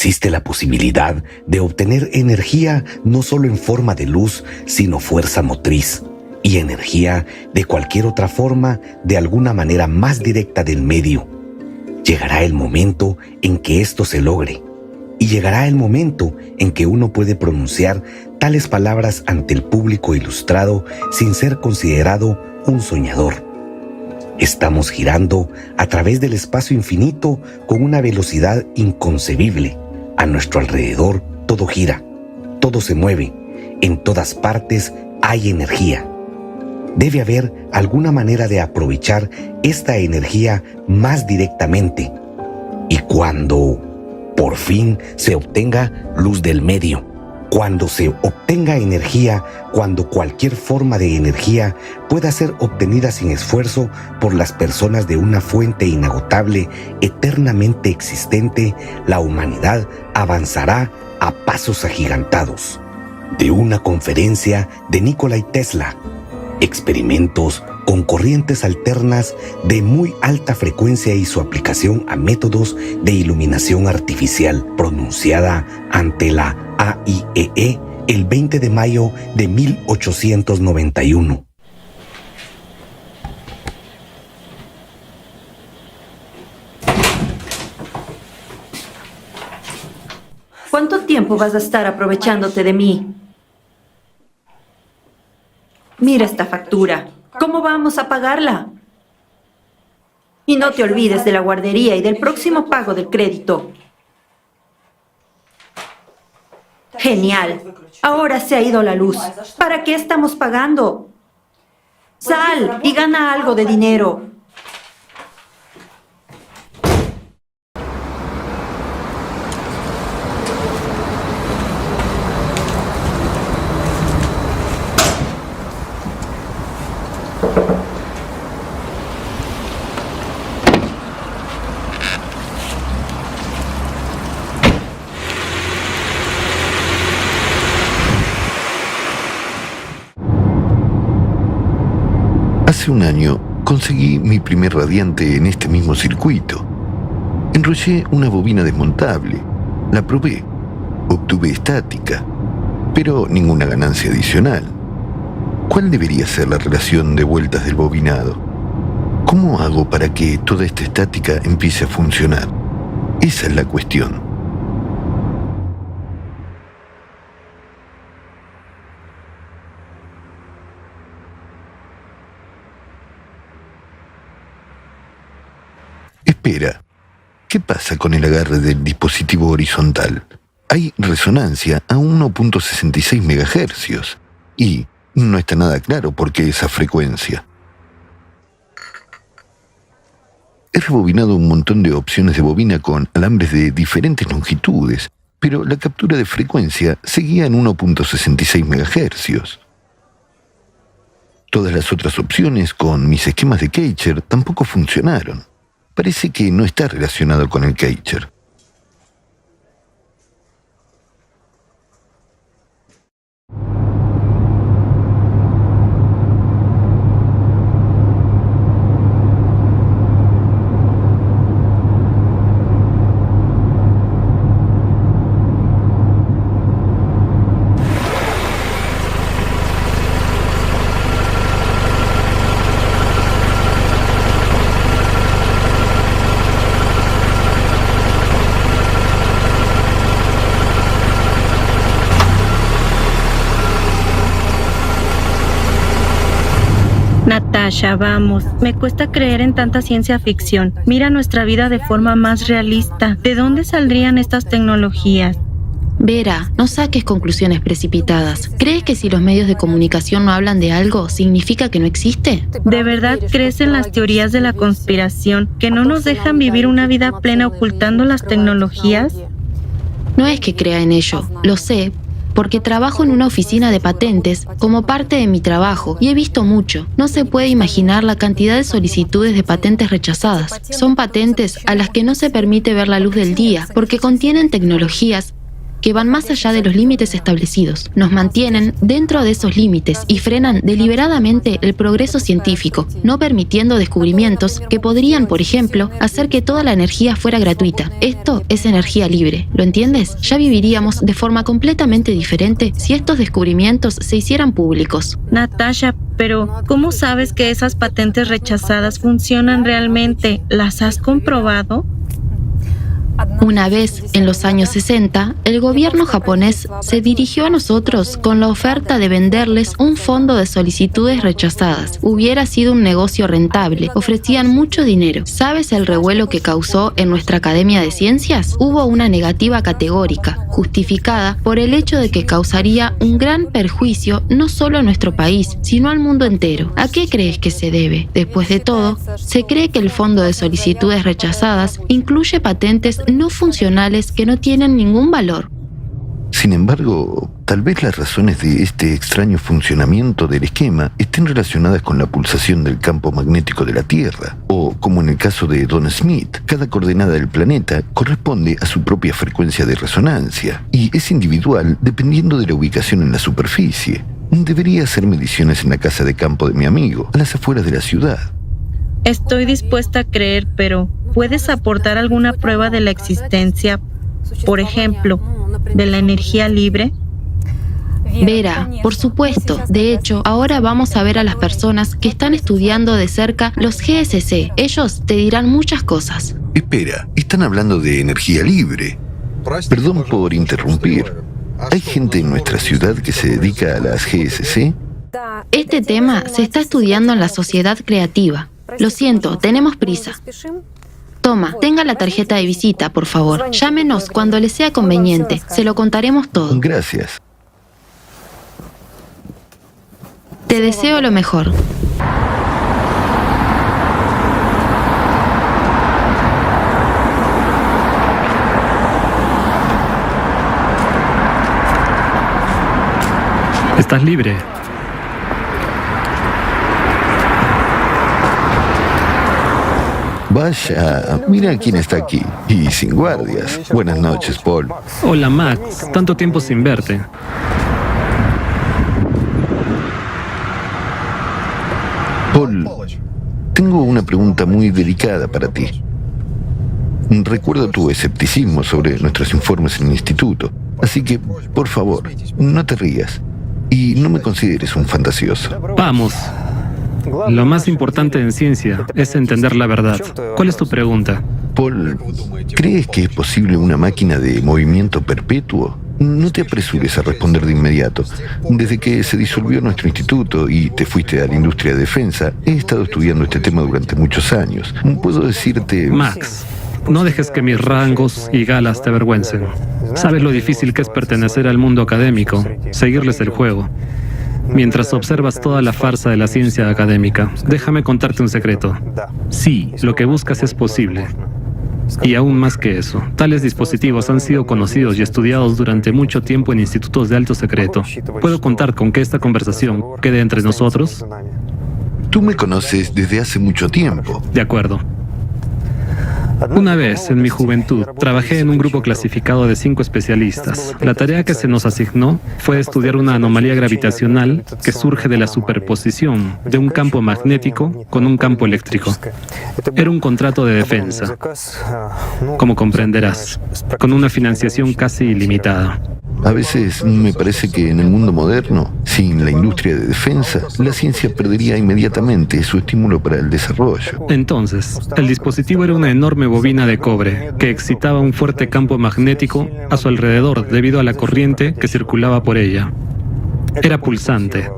Existe la posibilidad de obtener energía no solo en forma de luz, sino fuerza motriz y energía de cualquier otra forma de alguna manera más directa del medio. Llegará el momento en que esto se logre, y llegará el momento en que uno puede pronunciar tales palabras ante el público ilustrado sin ser considerado un soñador. Estamos girando a través del espacio infinito con una velocidad inconcebible. A nuestro alrededor todo gira, todo se mueve, en todas partes hay energía. Debe haber alguna manera de aprovechar esta energía más directamente. Y cuando por fin se obtenga luz del medio, cuando se obtenga energía, cuando cualquier forma de energía pueda ser obtenida sin esfuerzo por las personas de una fuente inagotable, eternamente existente, la humanidad avanzará a pasos agigantados. De una conferencia de Nikola Tesla, experimentos con corrientes alternas de muy alta frecuencia y su aplicación a métodos de iluminación artificial, pronunciada ante la AIEE el 20 de mayo de 1891. ¿Cuánto tiempo vas a estar aprovechándote de mí? Mira esta factura. ¿Cómo vamos a pagarla? Y no te olvides de la guardería y del próximo pago del crédito. Genial. Ahora se ha ido la luz. ¿Para qué estamos pagando? Sal y gana algo de dinero. Hace un año conseguí mi primer radiante en este mismo circuito. Enrollé una bobina desmontable, la probé, obtuve estática, pero ninguna ganancia adicional. ¿Cuál debería ser la relación de vueltas del bobinado? ¿Cómo hago para que toda esta estática empiece a funcionar? Esa es la cuestión. Espera, ¿qué pasa con el agarre del dispositivo horizontal? Hay resonancia a 1.66 MHz y no está nada claro por qué esa frecuencia. He rebobinado un montón de opciones de bobina con alambres de diferentes longitudes, pero la captura de frecuencia seguía en 1.66 MHz. Todas las otras opciones con mis esquemas de Keicher tampoco funcionaron. Parece que no está relacionado con el Keicher. Natasha, vamos. Me cuesta creer en tanta ciencia ficción. Mira nuestra vida de forma más realista. ¿De dónde saldrían estas tecnologías? Vera, no saques conclusiones precipitadas. ¿Crees que si los medios de comunicación no hablan de algo, significa que no existe? ¿De verdad crees en las teorías de la conspiración que no nos dejan vivir una vida plena ocultando las tecnologías? No es que crea en ello, lo sé, porque trabajo en una oficina de patentes como parte de mi trabajo y he visto mucho. No se puede imaginar la cantidad de solicitudes de patentes rechazadas. Son patentes a las que no se permite ver la luz del día porque contienen tecnologías que van más allá de los límites establecidos. Nos mantienen dentro de esos límites y frenan deliberadamente el progreso científico, no permitiendo descubrimientos que podrían, por ejemplo, hacer que toda la energía fuera gratuita. Esto es energía libre, ¿lo entiendes? Ya viviríamos de forma completamente diferente si estos descubrimientos se hicieran públicos. Natasha, pero ¿cómo sabes que esas patentes rechazadas funcionan realmente? ¿Las has comprobado? Una vez, en los años 60, el gobierno japonés se dirigió a nosotros con la oferta de venderles un fondo de solicitudes rechazadas. Hubiera sido un negocio rentable, ofrecían mucho dinero. ¿Sabes el revuelo que causó en nuestra Academia de Ciencias? Hubo una negativa categórica, justificada por el hecho de que causaría un gran perjuicio no solo a nuestro país, sino al mundo entero. ¿A qué crees que se debe? Después de todo, se cree que el fondo de solicitudes rechazadas incluye patentes no funcionales que no tienen ningún valor. Sin embargo, tal vez las razones de este extraño funcionamiento del esquema estén relacionadas con la pulsación del campo magnético de la Tierra, o, como en el caso de Don Smith, cada coordenada del planeta corresponde a su propia frecuencia de resonancia, y es individual dependiendo de la ubicación en la superficie. Debería hacer mediciones en la casa de campo de mi amigo, a las afueras de la ciudad. Estoy dispuesta a creer, pero ¿puedes aportar alguna prueba de la existencia, por ejemplo, de la energía libre? Vera, por supuesto. De hecho, ahora vamos a ver a las personas que están estudiando de cerca los GSC. Ellos te dirán muchas cosas. Espera, están hablando de energía libre. Perdón por interrumpir. ¿Hay gente en nuestra ciudad que se dedica a las GSC? Este tema se está estudiando en la sociedad creativa. Lo siento, tenemos prisa. Toma, tenga la tarjeta de visita, por favor. Llámenos cuando le sea conveniente. Se lo contaremos todo. Gracias. Te deseo lo mejor. Estás libre. Vaya, mira quién está aquí. Y sin guardias. Buenas noches, Paul. Hola, Max. Tanto tiempo sin verte. Paul, tengo una pregunta muy delicada para ti. Recuerdo tu escepticismo sobre nuestros informes en el instituto, así que, por favor, no te rías y no me consideres un fantasioso. Vamos. Lo más importante en ciencia es entender la verdad. ¿Cuál es tu pregunta? Paul, ¿crees que es posible una máquina de movimiento perpetuo? No te apresures a responder de inmediato. Desde que se disolvió nuestro instituto y te fuiste a la industria de defensa, he estado estudiando este tema durante muchos años. Puedo decirte... Max, no dejes que mis rangos y galas te avergüencen. Sabes lo difícil que es pertenecer al mundo académico, seguirles el juego. Mientras observas toda la farsa de la ciencia académica, déjame contarte un secreto. Sí, lo que buscas es posible. Y aún más que eso, tales dispositivos han sido conocidos y estudiados durante mucho tiempo en institutos de alto secreto. ¿Puedo contar con que esta conversación quede entre nosotros? Tú me conoces desde hace mucho tiempo. De acuerdo. Una vez, en mi juventud, trabajé en un grupo clasificado de 5 especialistas. La tarea que se nos asignó fue estudiar una anomalía gravitacional que surge de la superposición de un campo magnético con un campo eléctrico. Era un contrato de defensa, como comprenderás, con una financiación casi ilimitada. A veces me parece que en el mundo moderno, sin la industria de defensa, la ciencia perdería inmediatamente su estímulo para el desarrollo. Entonces, el dispositivo era una enorme bobina de cobre que excitaba un fuerte campo magnético a su alrededor debido a la corriente que circulaba por ella. Era pulsante.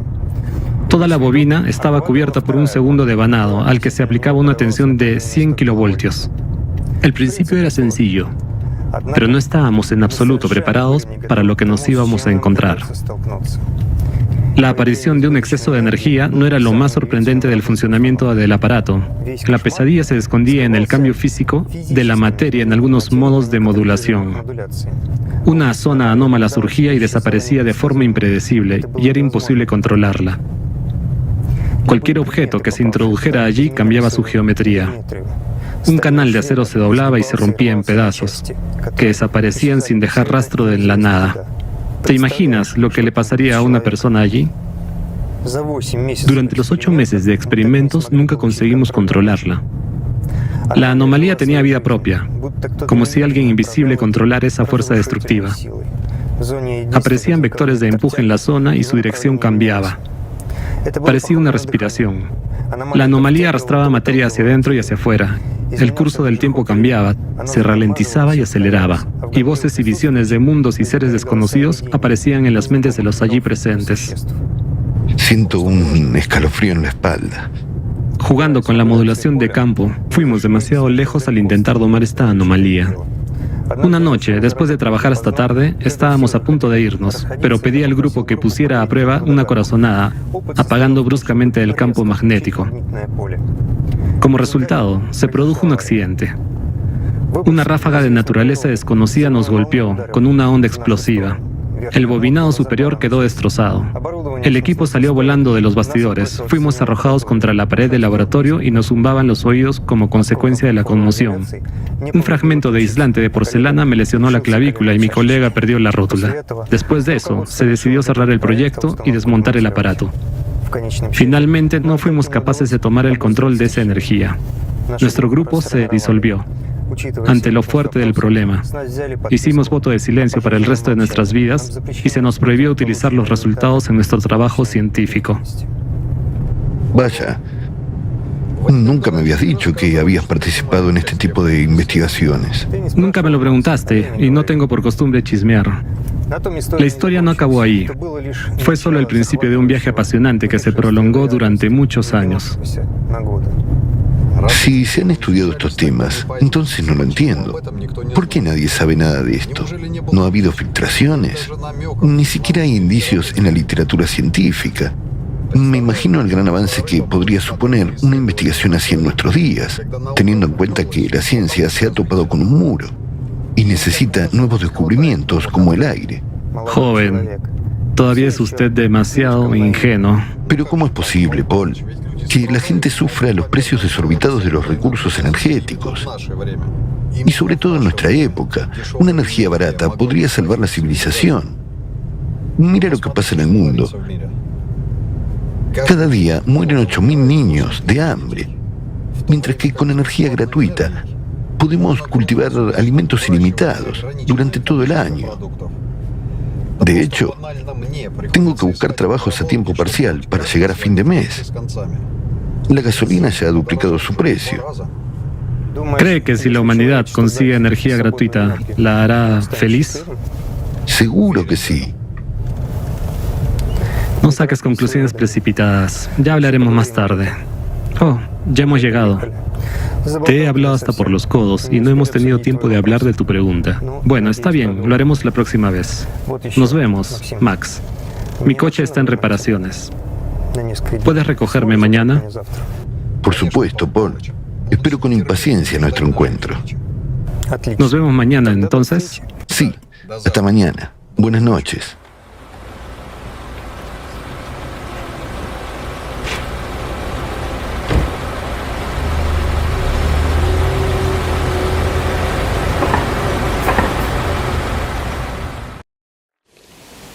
Toda la bobina estaba cubierta por un segundo de vanado al que se aplicaba una tensión de 100 kilovoltios. El principio era sencillo, pero no estábamos en absoluto preparados para lo que nos íbamos a encontrar. La aparición de un exceso de energía no era lo más sorprendente del funcionamiento del aparato. La pesadilla se escondía en el cambio físico de la materia en algunos modos de modulación. Una zona anómala surgía y desaparecía de forma impredecible y era imposible controlarla. Cualquier objeto que se introdujera allí cambiaba su geometría. Un canal de acero se doblaba y se rompía en pedazos, que desaparecían sin dejar rastro de la nada. ¿Te imaginas lo que le pasaría a una persona allí? Durante los 8 meses de experimentos nunca conseguimos controlarla. La anomalía tenía vida propia, como si alguien invisible controlara esa fuerza destructiva. Aparecían vectores de empuje en la zona y su dirección cambiaba. Parecía una respiración. La anomalía arrastraba materia hacia adentro y hacia afuera. El curso del tiempo cambiaba, se ralentizaba y aceleraba, y voces y visiones de mundos y seres desconocidos aparecían en las mentes de los allí presentes. Siento un escalofrío en la espalda. Jugando con la modulación de campo, fuimos demasiado lejos al intentar domar esta anomalía. Una noche, después de trabajar hasta tarde, estábamos a punto de irnos, pero pedí al grupo que pusiera a prueba una corazonada, apagando bruscamente el campo magnético. Como resultado, se produjo un accidente. Una ráfaga de naturaleza desconocida nos golpeó con una onda explosiva. El bobinado superior quedó destrozado. El equipo salió volando de los bastidores. Fuimos arrojados contra la pared del laboratorio y nos zumbaban los oídos como consecuencia de la conmoción. Un fragmento de aislante de porcelana me lesionó la clavícula y mi colega perdió la rótula. Después de eso, se decidió cerrar el proyecto y desmontar el aparato. Finalmente, no fuimos capaces de tomar el control de esa energía. Nuestro grupo se disolvió. Ante lo fuerte del problema, hicimos voto de silencio para el resto de nuestras vidas y se nos prohibió utilizar los resultados en nuestro trabajo científico. Vaya, nunca me habías dicho que habías participado en este tipo de investigaciones. Nunca me lo preguntaste y no tengo por costumbre chismear. La historia no acabó ahí. Fue solo el principio de un viaje apasionante que se prolongó durante muchos años. Si se han estudiado estos temas, entonces no lo entiendo. ¿Por qué nadie sabe nada de esto? ¿No ha habido filtraciones? Ni siquiera hay indicios en la literatura científica. Me imagino el gran avance que podría suponer una investigación así en nuestros días, teniendo en cuenta que la ciencia se ha topado con un muro y necesita nuevos descubrimientos como el aire. Joven, todavía es usted demasiado ingenuo. Pero ¿cómo es posible, Paul, que la gente sufra los precios desorbitados de los recursos energéticos? Y sobre todo en nuestra época, una energía barata podría salvar la civilización. Mira lo que pasa en el mundo. Cada día mueren 8.000 niños de hambre, mientras que con energía gratuita podemos cultivar alimentos ilimitados durante todo el año. De hecho, tengo que buscar trabajos a tiempo parcial para llegar a fin de mes. La gasolina ya ha duplicado su precio. ¿Cree que si la humanidad consigue energía gratuita, la hará feliz? Seguro que sí. No saques conclusiones precipitadas. Ya hablaremos más tarde. Oh, ya hemos llegado. Te he hablado hasta por los codos y no hemos tenido tiempo de hablar de tu pregunta. Bueno, está bien, lo haremos la próxima vez. Nos vemos, Max. Mi coche está en reparaciones. ¿Puedes recogerme mañana? Por supuesto, Paul. Espero con impaciencia nuestro encuentro. Nos vemos mañana, entonces. Sí, hasta mañana. Buenas noches.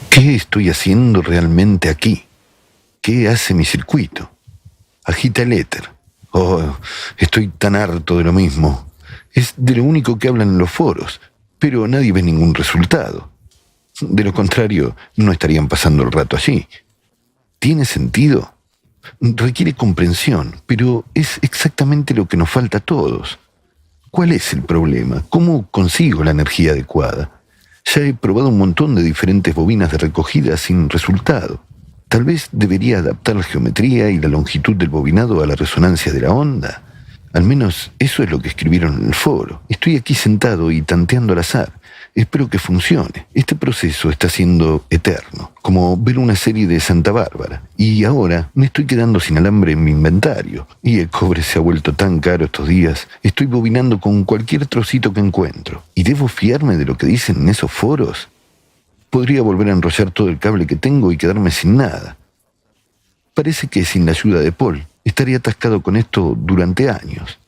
¿Qué estoy haciendo realmente aquí? ¿Qué hace mi circuito? Agita el éter. Oh, estoy tan harto de lo mismo. Es de lo único que hablan en los foros, pero nadie ve ningún resultado. De lo contrario, no estarían pasando el rato allí. ¿Tiene sentido? Requiere comprensión, pero es exactamente lo que nos falta a todos. ¿Cuál es el problema? ¿Cómo consigo la energía adecuada? Ya he probado un montón de diferentes bobinas de recogida sin resultado. Tal vez debería adaptar la geometría y la longitud del bobinado a la resonancia de la onda. Al menos eso es lo que escribieron en el foro. Estoy aquí sentado y tanteando al azar. Espero que funcione. Este proceso está siendo eterno, como ver una serie de Santa Bárbara. Y ahora me estoy quedando sin alambre en mi inventario. Y el cobre se ha vuelto tan caro estos días. Estoy bobinando con cualquier trocito que encuentro. ¿Y debo fiarme de lo que dicen en esos foros? Podría volver a enrollar todo el cable que tengo y quedarme sin nada. Parece que sin la ayuda de Paul estaría atascado con esto durante años.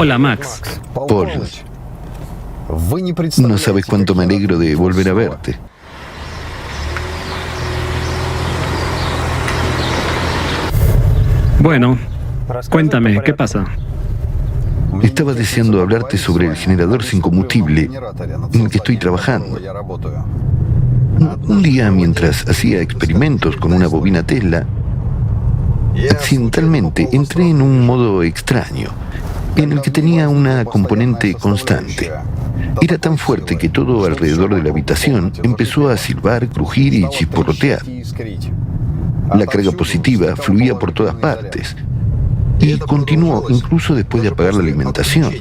Hola, Max. Paul, no sabes cuánto me alegro de volver a verte. Bueno, cuéntame, ¿qué pasa? Estaba deseando hablarte sobre el generador sin combustible en el que estoy trabajando. Un día, mientras hacía experimentos con una bobina Tesla, accidentalmente entré en un modo extraño, en el que tenía una componente constante. Era tan fuerte que todo alrededor de la habitación empezó a silbar, crujir y chisporrotear. La carga positiva fluía por todas partes y continuó incluso después de apagar la alimentación.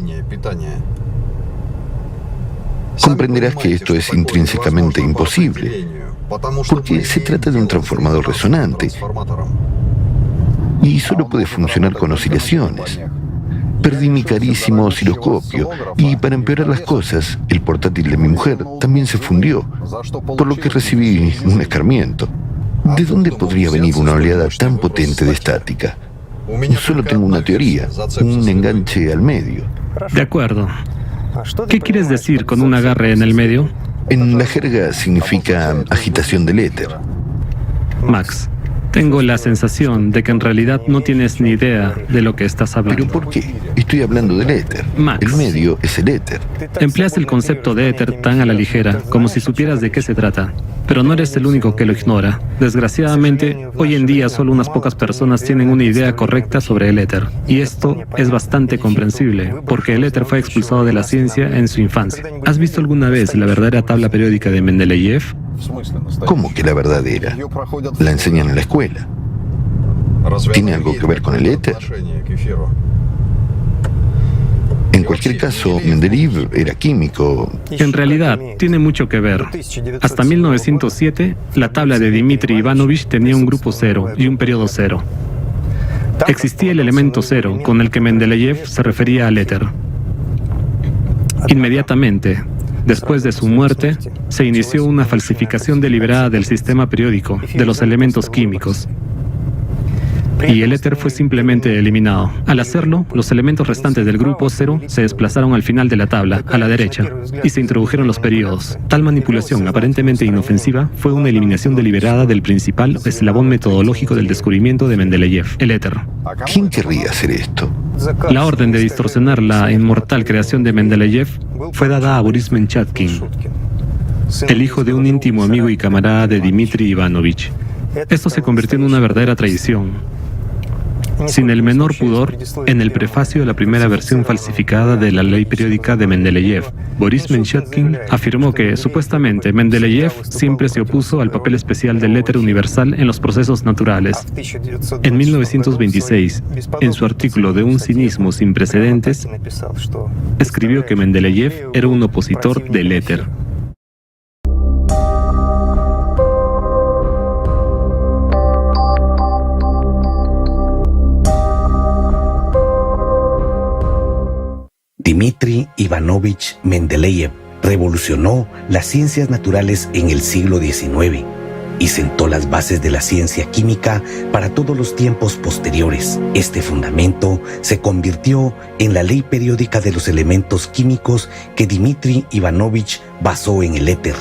Comprenderás que esto es intrínsecamente imposible, porque se trata de un transformador resonante y solo puede funcionar con oscilaciones. Perdí mi carísimo osciloscopio y, para empeorar las cosas, el portátil de mi mujer también se fundió, por lo que recibí un escarmiento. ¿De dónde podría venir una oleada tan potente de estática? Solo tengo una teoría, un enganche al medio. De acuerdo. ¿Qué quieres decir con un agarre en el medio? En la jerga significa agitación del éter. Max, tengo la sensación de que en realidad no tienes ni idea de lo que estás hablando. ¿Pero por qué? Estoy hablando del éter. Max. El medio es el éter. Empleas el concepto de éter tan a la ligera, como si supieras de qué se trata. Pero no eres el único que lo ignora. Desgraciadamente, hoy en día solo unas pocas personas tienen una idea correcta sobre el éter. Y esto es bastante comprensible, porque el éter fue expulsado de la ciencia en su infancia. ¿Has visto alguna vez la verdadera tabla periódica de Mendeleev? ¿Cómo que la verdadera? La enseñan en la escuela. ¿Tiene algo que ver con el éter? En cualquier caso, Mendeleev era químico. En realidad, tiene mucho que ver. Hasta 1907, la tabla de Dmitri Ivanovich tenía un grupo cero y un periodo cero. Existía el elemento cero, con el que Mendeleev se refería al éter. Inmediatamente, después de su muerte, se inició una falsificación deliberada del sistema periódico, de los elementos químicos. Y el éter fue simplemente eliminado. Al hacerlo, los elementos restantes del grupo cero se desplazaron al final de la tabla, a la derecha, y se introdujeron los periodos. Tal manipulación, aparentemente inofensiva, fue una eliminación deliberada del principal eslabón metodológico del descubrimiento de Mendeleev, el éter. ¿Quién querría hacer esto? La orden de distorsionar la inmortal creación de Mendeleev fue dada a Boris Menchadkin, el hijo de un íntimo amigo y camarada de Dmitri Ivanovich. Esto se convirtió en una verdadera traición. Sin el menor pudor, en el prefacio de la primera versión falsificada de la ley periódica de Mendeleev, Boris Menchadkin afirmó que, supuestamente, Mendeleev siempre se opuso al papel especial del éter universal en los procesos naturales. En 1926, en su artículo de Un cinismo sin precedentes, escribió que Mendeleev era un opositor del éter. Dmitri Ivanovich Mendeleev revolucionó las ciencias naturales en el siglo XIX y sentó las bases de la ciencia química para todos los tiempos posteriores. Este fundamento se convirtió en la ley periódica de los elementos químicos que Dmitri Ivanovich basó en el éter.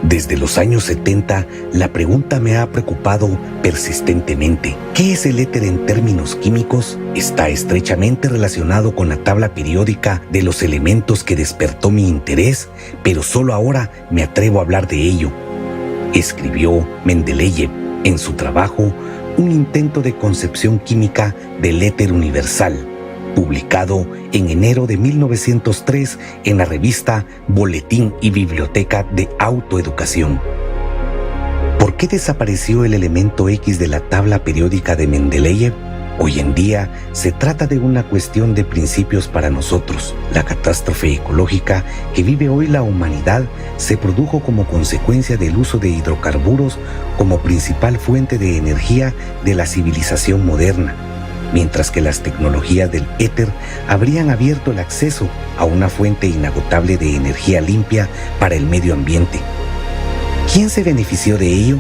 Desde los años 70, la pregunta me ha preocupado persistentemente. ¿Qué es el éter en términos químicos? Está estrechamente relacionado con la tabla periódica de los elementos que despertó mi interés, pero solo ahora me atrevo a hablar de ello. Escribió Mendeleev en su trabajo Un intento de concepción química del éter universal, publicado en enero de 1903 en la revista Boletín y Biblioteca de Autoeducación. ¿Por qué desapareció el elemento X de la tabla periódica de Mendeleev? Hoy en día se trata de una cuestión de principios para nosotros. La catástrofe ecológica que vive hoy la humanidad se produjo como consecuencia del uso de hidrocarburos como principal fuente de energía de la civilización moderna, mientras que las tecnologías del éter habrían abierto el acceso a una fuente inagotable de energía limpia para el medio ambiente. ¿Quién se benefició de ello?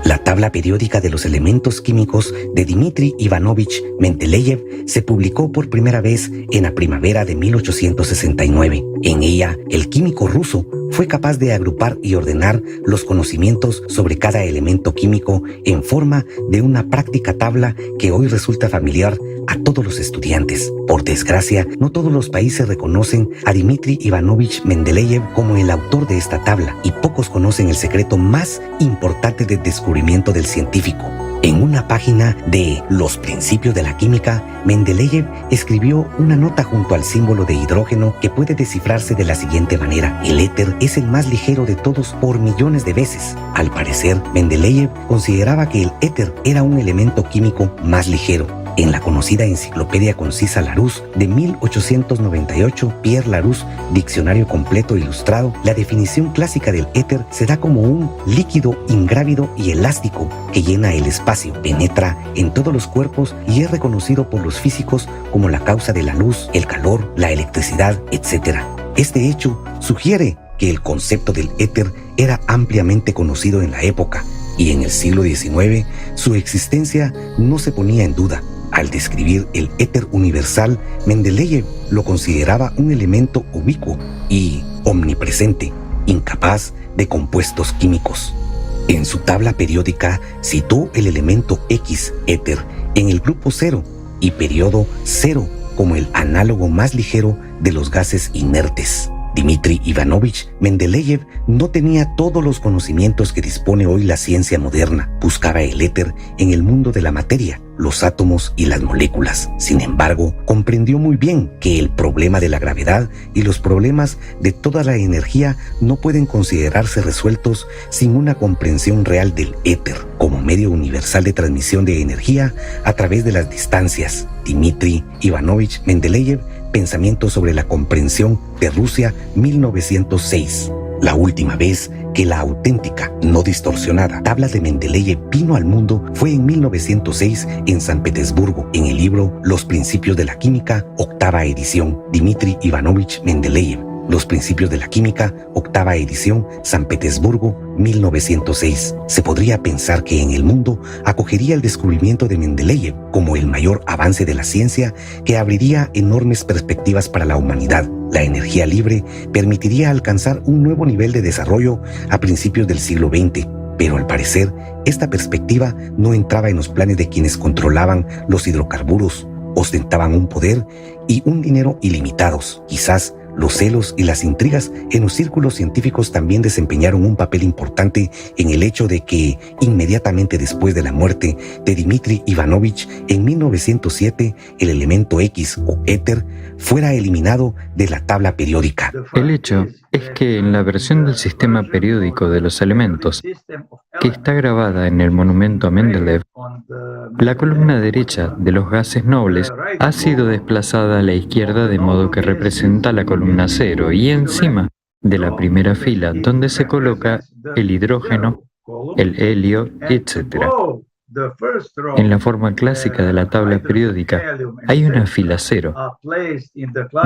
La tabla periódica de los elementos químicos de Dmitri Ivanovich Mendeleev se publicó por primera vez en la primavera de 1869. En ella, el químico ruso fue capaz de agrupar y ordenar los conocimientos sobre cada elemento químico en forma de una práctica tabla que hoy resulta familiar a todos los estudiantes. Por desgracia, no todos los países reconocen a Dmitri Ivanovich Mendeleev como el autor de esta tabla y pocos conocen el secreto más importante del descubrimiento del científico. En una página de Los Principios de la Química, Mendeleev escribió una nota junto al símbolo de hidrógeno que puede descifrarse de la siguiente manera: el éter es el más ligero de todos por millones de veces. Al parecer, Mendeleev consideraba que el éter era un elemento químico más ligero. En la conocida Enciclopedia Concisa Larousse de 1898, Pierre Larousse, Diccionario Completo Ilustrado, la definición clásica del éter se da como un líquido ingrávido y elástico que llena el espacio, penetra en todos los cuerpos y es reconocido por los físicos como la causa de la luz, el calor, la electricidad, etc. Este hecho sugiere que el concepto del éter era ampliamente conocido en la época y en el siglo XIX su existencia no se ponía en duda. Al describir el éter universal, Mendeleev lo consideraba un elemento ubicuo y omnipresente, incapaz de compuestos químicos. En su tabla periódica citó el elemento X, éter, en el grupo 0 y periodo 0 como el análogo más ligero de los gases inertes. Dmitri Ivanovich Mendeleev no tenía todos los conocimientos que dispone hoy la ciencia moderna. Buscaba el éter en el mundo de la materia, los átomos y las moléculas. Sin embargo, comprendió muy bien que el problema de la gravedad y los problemas de toda la energía no pueden considerarse resueltos sin una comprensión real del éter como medio universal de transmisión de energía a través de las distancias. Dmitri Ivanovich Mendeleev, Pensamiento sobre la comprensión de Rusia, 1906. La última vez que la auténtica, no distorsionada, tabla de Mendeleev vino al mundo fue en 1906 en San Petersburgo, en el libro Los Principios de la Química, octava edición, Dmitri Ivanovich Mendeleev. Los Principios de la Química, octava edición, San Petersburgo, 1906. Se podría pensar que en el mundo acogería el descubrimiento de Mendeleev como el mayor avance de la ciencia que abriría enormes perspectivas para la humanidad. La energía libre permitiría alcanzar un nuevo nivel de desarrollo a principios del siglo XX. Pero al parecer, esta perspectiva no entraba en los planes de quienes controlaban los hidrocarburos, ostentaban un poder y un dinero ilimitados. Quizás los celos y las intrigas en los círculos científicos también desempeñaron un papel importante en el hecho de que, inmediatamente después de la muerte de Dmitri Ivanovich en 1907, el elemento X o éter fuera eliminado de la tabla periódica. El hecho es que en la versión del sistema periódico de los elementos, que está grabada en el monumento a Mendeleev, la columna derecha de los gases nobles ha sido desplazada a la izquierda de modo que representa la columna 0 y encima de la primera fila donde se coloca el hidrógeno, el helio, etc. En la forma clásica de la tabla periódica hay una fila 0,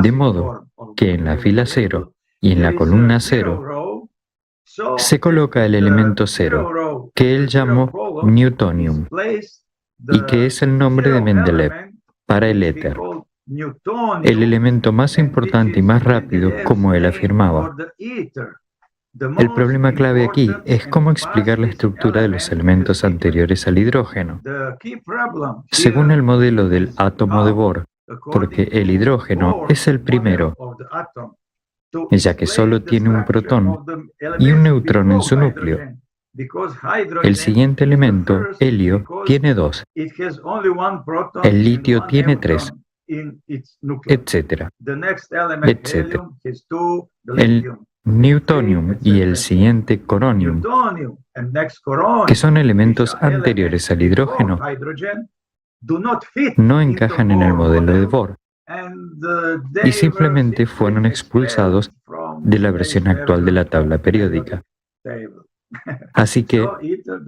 de modo que en la fila 0 y en la columna 0 se coloca el elemento 0, que él llamó newtonium, y que es el nombre de Mendeleev para el éter, el elemento más importante y más rápido, como él afirmaba. El problema clave aquí es cómo explicar la estructura de los elementos anteriores al hidrógeno. Según el modelo del átomo de Bohr, porque el hidrógeno es el primero, ya que solo tiene un protón y un neutrón en su núcleo. El siguiente elemento, helio, tiene 2. El litio tiene 3, etc. etc. El newtonium y el siguiente coronium, que son elementos anteriores al hidrógeno, no encajan en el modelo de Bohr y simplemente fueron expulsados de la versión actual de la tabla periódica. Así que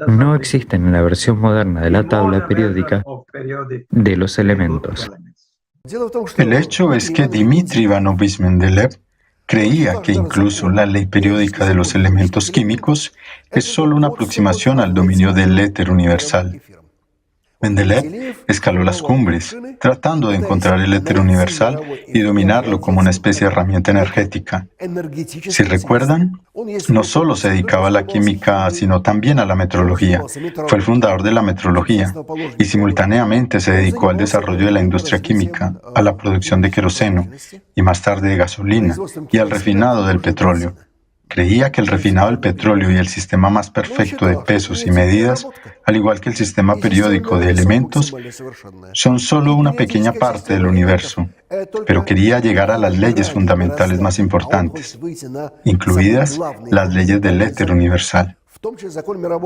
no existen en la versión moderna de la tabla periódica de los elementos. El hecho es que Dmitri Ivanovich Mendeleev Creía que incluso la ley periódica de los elementos químicos es solo una aproximación al dominio del éter universal. Mendeleev escaló las cumbres, tratando de encontrar el éter universal y dominarlo como una especie de herramienta energética. Si recuerdan, no solo se dedicaba a la química, sino también a la metrología. Fue el fundador de la metrología y simultáneamente se dedicó al desarrollo de la industria química, a la producción de queroseno y más tarde de gasolina y al refinado del petróleo. Creía que el refinado del petróleo y el sistema más perfecto de pesos y medidas, al igual que el sistema periódico de elementos, son solo una pequeña parte del universo, pero quería llegar a las leyes fundamentales más importantes, incluidas las leyes del éter universal.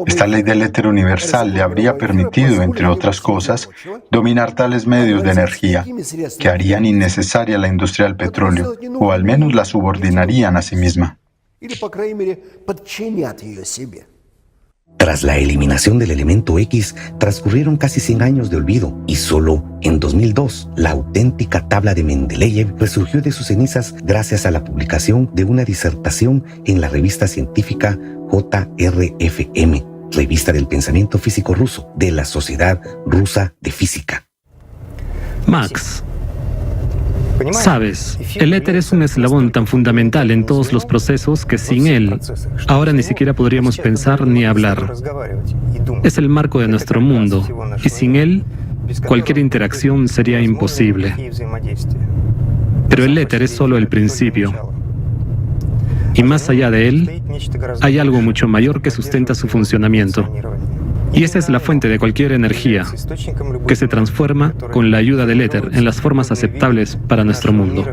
Esta ley del éter universal le habría permitido, entre otras cosas, dominar tales medios de energía que harían innecesaria la industria del petróleo, o al menos la subordinarían a sí misma. Tras la eliminación del elemento X, transcurrieron casi 100 años de olvido y solo en 2002, la auténtica tabla de Mendeleev resurgió de sus cenizas gracias a la publicación de una disertación en la revista científica JRFM, Revista del Pensamiento Físico Ruso, de la Sociedad Rusa de Física. Max, sabes, el éter es un eslabón tan fundamental en todos los procesos que sin él, ahora ni siquiera podríamos pensar ni hablar. Es el marco de nuestro mundo, y sin él, cualquier interacción sería imposible. Pero el éter es solo el principio. Y más allá de él, hay algo mucho mayor que sustenta su funcionamiento. Y esa es la fuente de cualquier energía, que se transforma con la ayuda del éter en las formas aceptables para nuestro mundo.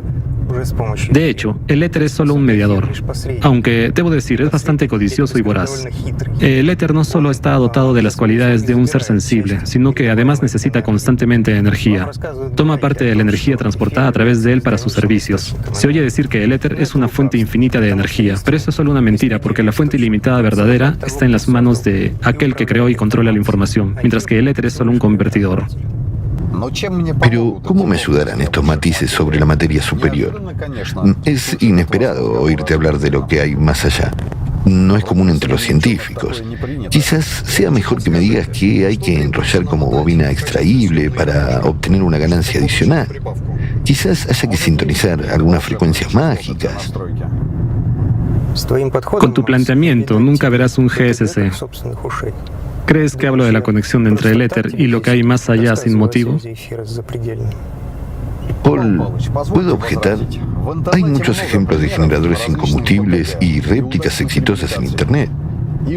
De hecho, el éter es solo un mediador, aunque, debo decir, es bastante codicioso y voraz. El éter no solo está dotado de las cualidades de un ser sensible, sino que además necesita constantemente energía. Toma parte de la energía transportada a través de él para sus servicios. Se oye decir que el éter es una fuente infinita de energía, pero eso es solo una mentira, porque la fuente ilimitada verdadera está en las manos de aquel que creó y controla la información, mientras que el éter es solo un convertidor. Pero, ¿cómo me ayudarán estos matices sobre la materia superior? Es inesperado oírte hablar de lo que hay más allá. No es común entre los científicos. Quizás sea mejor que me digas que hay que enrollar como bobina extraíble para obtener una ganancia adicional. Quizás haya que sintonizar algunas frecuencias mágicas. Con tu planteamiento, nunca verás un GSC. ¿Crees que hablo de la conexión entre el éter y lo que hay más allá sin motivo? Paul, ¿puedo objetar? Hay muchos ejemplos de generadores incombustibles y réplicas exitosas en Internet.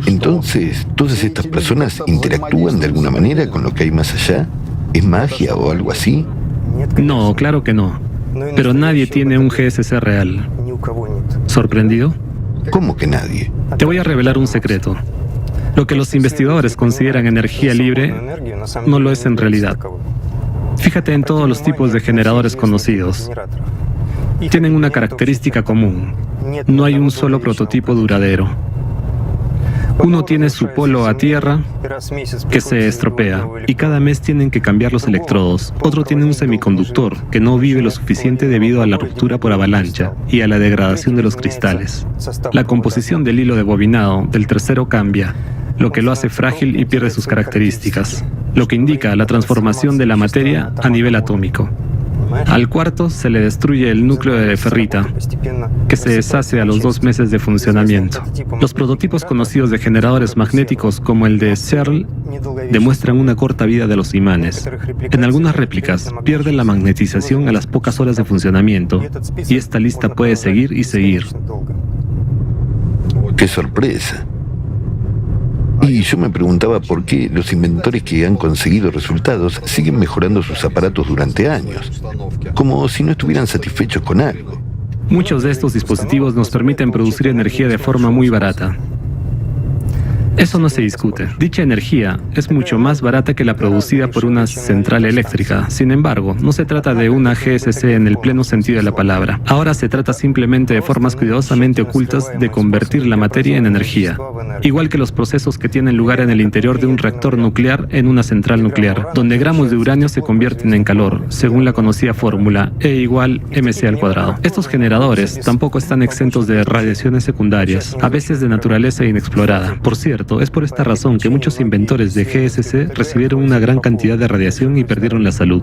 Entonces, ¿todas estas personas interactúan de alguna manera con lo que hay más allá? ¿Es magia o algo así? No, claro que no. Pero nadie tiene un GSC real. ¿Sorprendido? ¿Cómo que nadie? Te voy a revelar un secreto. Lo que los investigadores consideran energía libre no lo es en realidad. Fíjate en todos los tipos de generadores conocidos. Tienen una característica común. No hay un solo prototipo duradero. Uno tiene su polo a tierra, que se estropea, y cada mes tienen que cambiar los electrodos. Otro tiene un semiconductor, que no vive lo suficiente debido a la ruptura por avalancha y a la degradación de los cristales. La composición del hilo de bobinado del tercero cambia, lo que lo hace frágil y pierde sus características, lo que indica la transformación de la materia a nivel atómico. Al cuarto se le destruye el núcleo de ferrita, que se deshace a los 2 meses de funcionamiento. Los prototipos conocidos de generadores magnéticos como el de Searle demuestran una corta vida de los imanes. En algunas réplicas pierden la magnetización a las pocas horas de funcionamiento, y esta lista puede seguir y seguir. ¡Qué sorpresa! Y yo me preguntaba por qué los inventores que han conseguido resultados siguen mejorando sus aparatos durante años, como si no estuvieran satisfechos con algo. Muchos de estos dispositivos nos permiten producir energía de forma muy barata. Eso no se discute. Dicha energía es mucho más barata que la producida por una central eléctrica. Sin embargo, no se trata de una GSC en el pleno sentido de la palabra. Ahora se trata simplemente de formas cuidadosamente ocultas de convertir la materia en energía, igual que los procesos que tienen lugar en el interior de un reactor nuclear en una central nuclear, donde gramos de uranio se convierten en calor, según la conocida fórmula E igual mc². Estos generadores tampoco están exentos de radiaciones secundarias, a veces de naturaleza inexplorada. Por cierto, es por esta razón que muchos inventores de GSC recibieron una gran cantidad de radiación y perdieron la salud.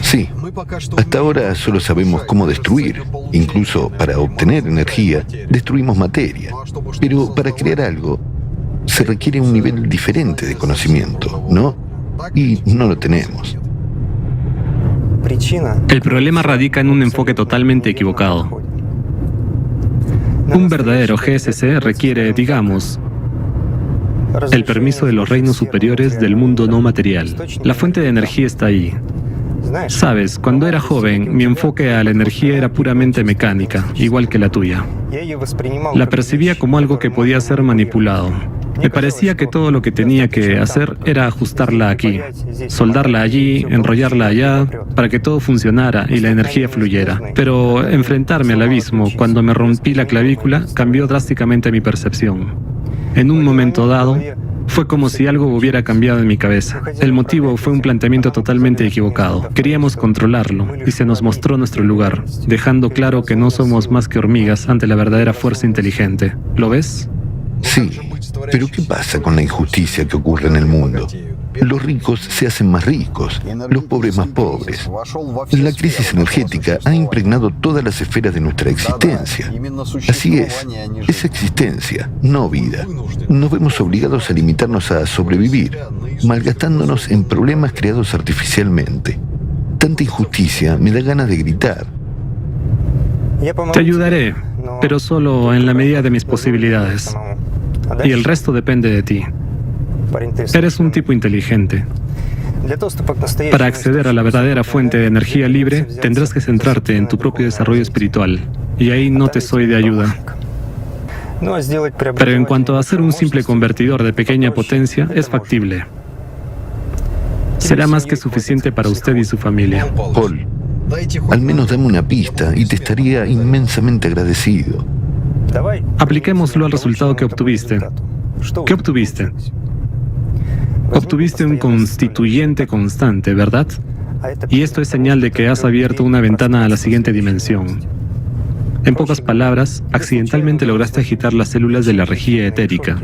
Sí, hasta ahora solo sabemos cómo destruir. Incluso para obtener energía, destruimos materia. Pero para crear algo, se requiere un nivel diferente de conocimiento, ¿no? Y no lo tenemos. El problema radica en un enfoque totalmente equivocado. Un verdadero GSC requiere, digamos, el permiso de los reinos superiores del mundo no material. La fuente de energía está ahí. Sabes, cuando era joven, mi enfoque a la energía era puramente mecánica, igual que la tuya. La percibía como algo que podía ser manipulado. Me parecía que todo lo que tenía que hacer era ajustarla aquí, soldarla allí, enrollarla allá, para que todo funcionara y la energía fluyera. Pero enfrentarme al abismo cuando me rompí la clavícula cambió drásticamente mi percepción. En un momento dado, fue como si algo hubiera cambiado en mi cabeza. El motivo fue un planteamiento totalmente equivocado. Queríamos controlarlo y se nos mostró nuestro lugar, dejando claro que no somos más que hormigas ante la verdadera fuerza inteligente. ¿Lo ves? Sí, pero ¿qué pasa con la injusticia que ocurre en el mundo? Los ricos se hacen más ricos, los pobres más pobres. La crisis energética ha impregnado todas las esferas de nuestra existencia. Así es existencia, no vida. Nos vemos obligados a limitarnos a sobrevivir, malgastándonos en problemas creados artificialmente. Tanta injusticia me da ganas de gritar. Te ayudaré, pero solo en la medida de mis posibilidades. Y el resto depende de ti. Eres un tipo inteligente. Para acceder a la verdadera fuente de energía libre, tendrás que centrarte en tu propio desarrollo espiritual. Y ahí no te soy de ayuda. Pero en cuanto a hacer un simple convertidor de pequeña potencia, es factible. Será más que suficiente para usted y su familia. Paul, al menos dame una pista y te estaría inmensamente agradecido. Apliquémoslo al resultado que obtuviste. ¿Qué obtuviste? Obtuviste un constituyente constante, ¿verdad? Y esto es señal de que has abierto una ventana a la siguiente dimensión. En pocas palabras, accidentalmente lograste agitar las células de la rejilla etérica,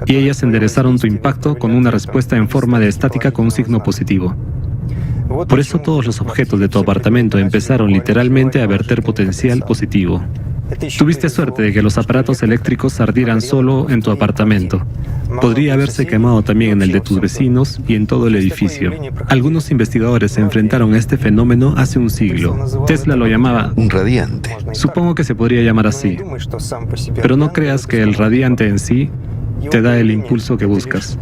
y ellas enderezaron tu impacto con una respuesta en forma de estática con un signo positivo. Por eso todos los objetos de tu apartamento empezaron literalmente a verter potencial positivo. Tuviste suerte de que los aparatos eléctricos ardieran solo en tu apartamento. Podría haberse quemado también en el de tus vecinos y en todo el edificio. Algunos investigadores se enfrentaron a este fenómeno hace un siglo. Tesla lo llamaba un radiante. Supongo que se podría llamar así. Pero no creas que el radiante en sí te da el impulso que buscas.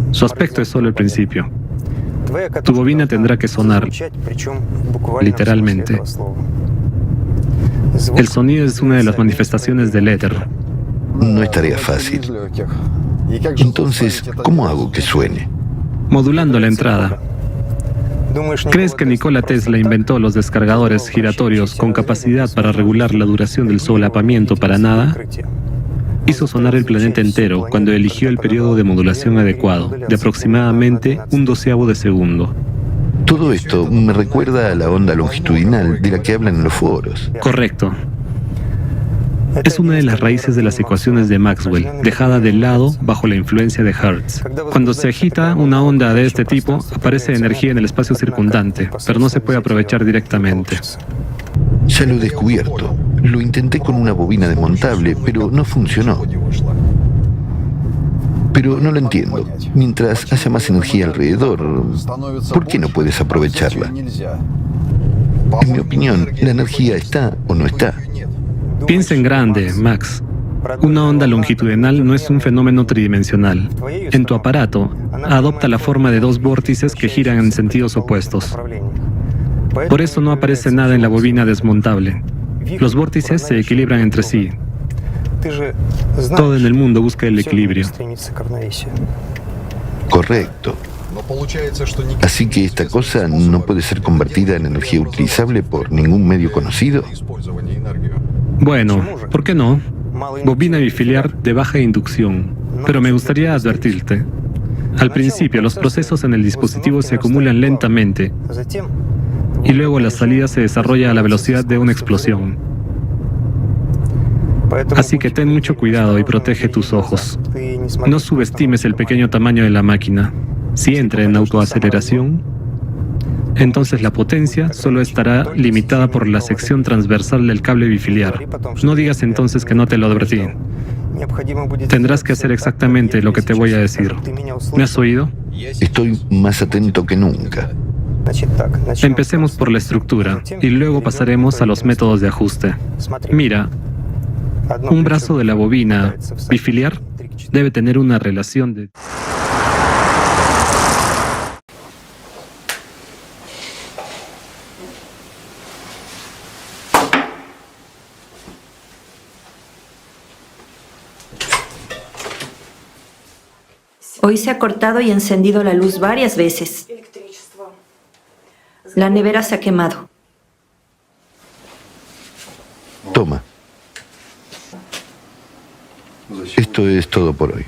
Su aspecto es solo el principio. Tu bobina tendrá que sonar, literalmente. El sonido es una de las manifestaciones del éter. No es tarea fácil. Entonces, ¿cómo hago que suene? Modulando la entrada. ¿Crees que Nikola Tesla inventó los descargadores giratorios con capacidad para regular la duración del solapamiento para nada? Hizo sonar el planeta entero cuando eligió el periodo de modulación adecuado, de aproximadamente 1/12 de segundo. Todo esto me recuerda a la onda longitudinal de la que hablan en los foros. Correcto. Es una de las raíces de las ecuaciones de Maxwell, dejada de lado bajo la influencia de Hertz. Cuando se agita una onda de este tipo, aparece energía en el espacio circundante, pero no se puede aprovechar directamente. Ya lo he descubierto. Lo intenté con una bobina desmontable, pero no funcionó. Pero no lo entiendo. Mientras haya más energía alrededor, ¿por qué no puedes aprovecharla? En mi opinión, la energía está o no está. Piensa en grande, Max. Una onda longitudinal no es un fenómeno tridimensional. En tu aparato, adopta la forma de dos vórtices que giran en sentidos opuestos. Por eso no aparece nada en la bobina desmontable. Los vórtices se equilibran entre sí. Todo en el mundo busca el equilibrio. Correcto. Así que esta cosa no puede ser convertida en energía utilizable por ningún medio conocido. Bueno, ¿por qué no? Bobina bifiliar de baja inducción. Pero me gustaría advertirte. Al principio, los procesos en el dispositivo se acumulan lentamente y luego la salida se desarrolla a la velocidad de una explosión. Así que ten mucho cuidado y protege tus ojos. No subestimes el pequeño tamaño de la máquina. Si entra en autoaceleración, entonces la potencia solo estará limitada por la sección transversal del cable bifiliar. No digas entonces que no te lo advertí. Tendrás que hacer exactamente lo que te voy a decir. ¿Me has oído? Estoy más atento que nunca. Empecemos por la estructura y luego pasaremos a los métodos de ajuste. Mira, un brazo de la bobina bifiliar debe tener una relación de... Hoy se ha cortado y encendido la luz varias veces. La nevera se ha quemado. Toma. Esto es todo por hoy.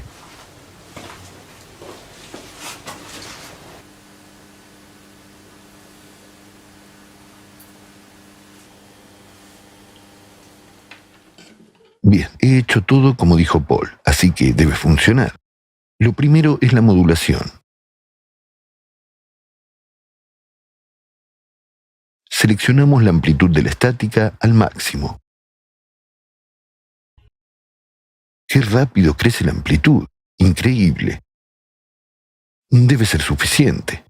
Bien, he hecho todo como dijo Paul, así que debe funcionar. Lo primero es la modulación. Seleccionamos la amplitud de la estática al máximo. ¡Qué rápido crece la amplitud! Increíble. Debe ser suficiente.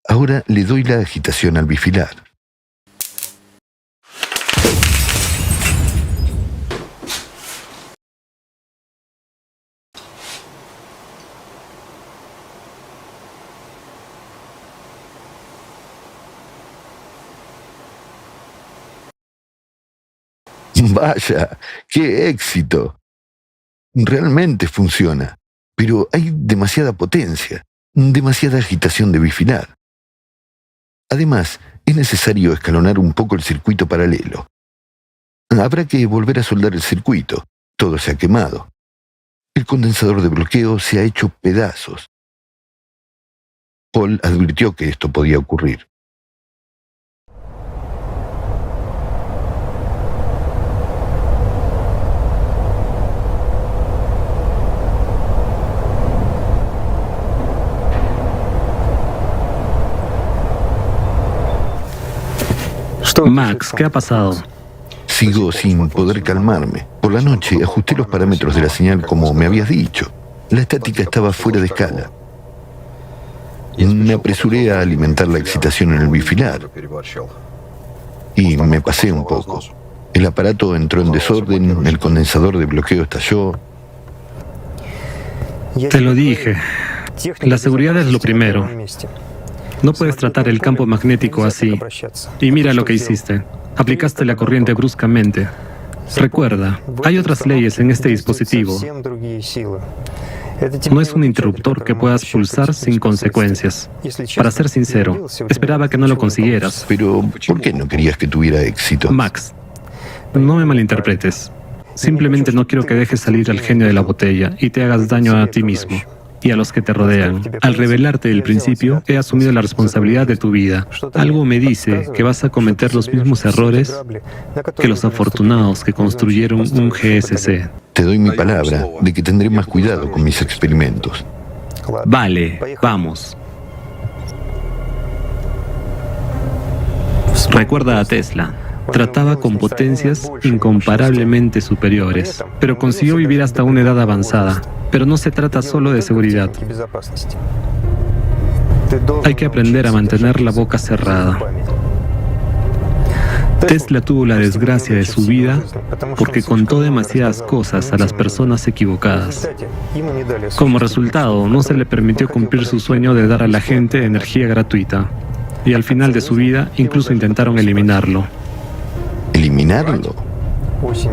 Ahora le doy la agitación al bifilar. Vaya, qué éxito. Realmente funciona, pero hay demasiada potencia, demasiada agitación de bifilar. Además, es necesario escalonar un poco el circuito paralelo. Habrá que volver a soldar el circuito. Todo se ha quemado. El condensador de bloqueo se ha hecho pedazos. Paul advirtió que esto podía ocurrir. Max, ¿qué ha pasado? Sigo sin poder calmarme. Por la noche ajusté los parámetros de la señal como me habías dicho. La estática estaba fuera de escala. Me apresuré a alimentar la excitación en el bifilar y me pasé un poco. El aparato entró en desorden, el condensador de bloqueo estalló. Te lo dije. La seguridad es lo primero. No puedes tratar el campo magnético así. Y mira lo que hiciste. Aplicaste la corriente bruscamente. Recuerda, hay otras leyes en este dispositivo. No es un interruptor que puedas pulsar sin consecuencias. Para ser sincero, esperaba que no lo consiguieras. Pero, ¿por qué no querías que tuviera éxito? Max, no me malinterpretes. Simplemente no quiero que dejes salir al genio de la botella y te hagas daño a ti mismo y a los que te rodean. Al revelarte del principio, he asumido la responsabilidad de tu vida. Algo me dice que vas a cometer los mismos errores que los afortunados que construyeron un GSC. Te doy mi palabra de que tendré más cuidado con mis experimentos. Vale, vamos. Recuerda a Tesla. Trataba con potencias incomparablemente superiores, pero consiguió vivir hasta una edad avanzada. Pero no se trata solo de seguridad. Hay que aprender a mantener la boca cerrada. Tesla tuvo la desgracia de su vida porque contó demasiadas cosas a las personas equivocadas. Como resultado, no se le permitió cumplir su sueño de dar a la gente energía gratuita. Y al final de su vida, incluso intentaron eliminarlo. ¿Eliminarlo?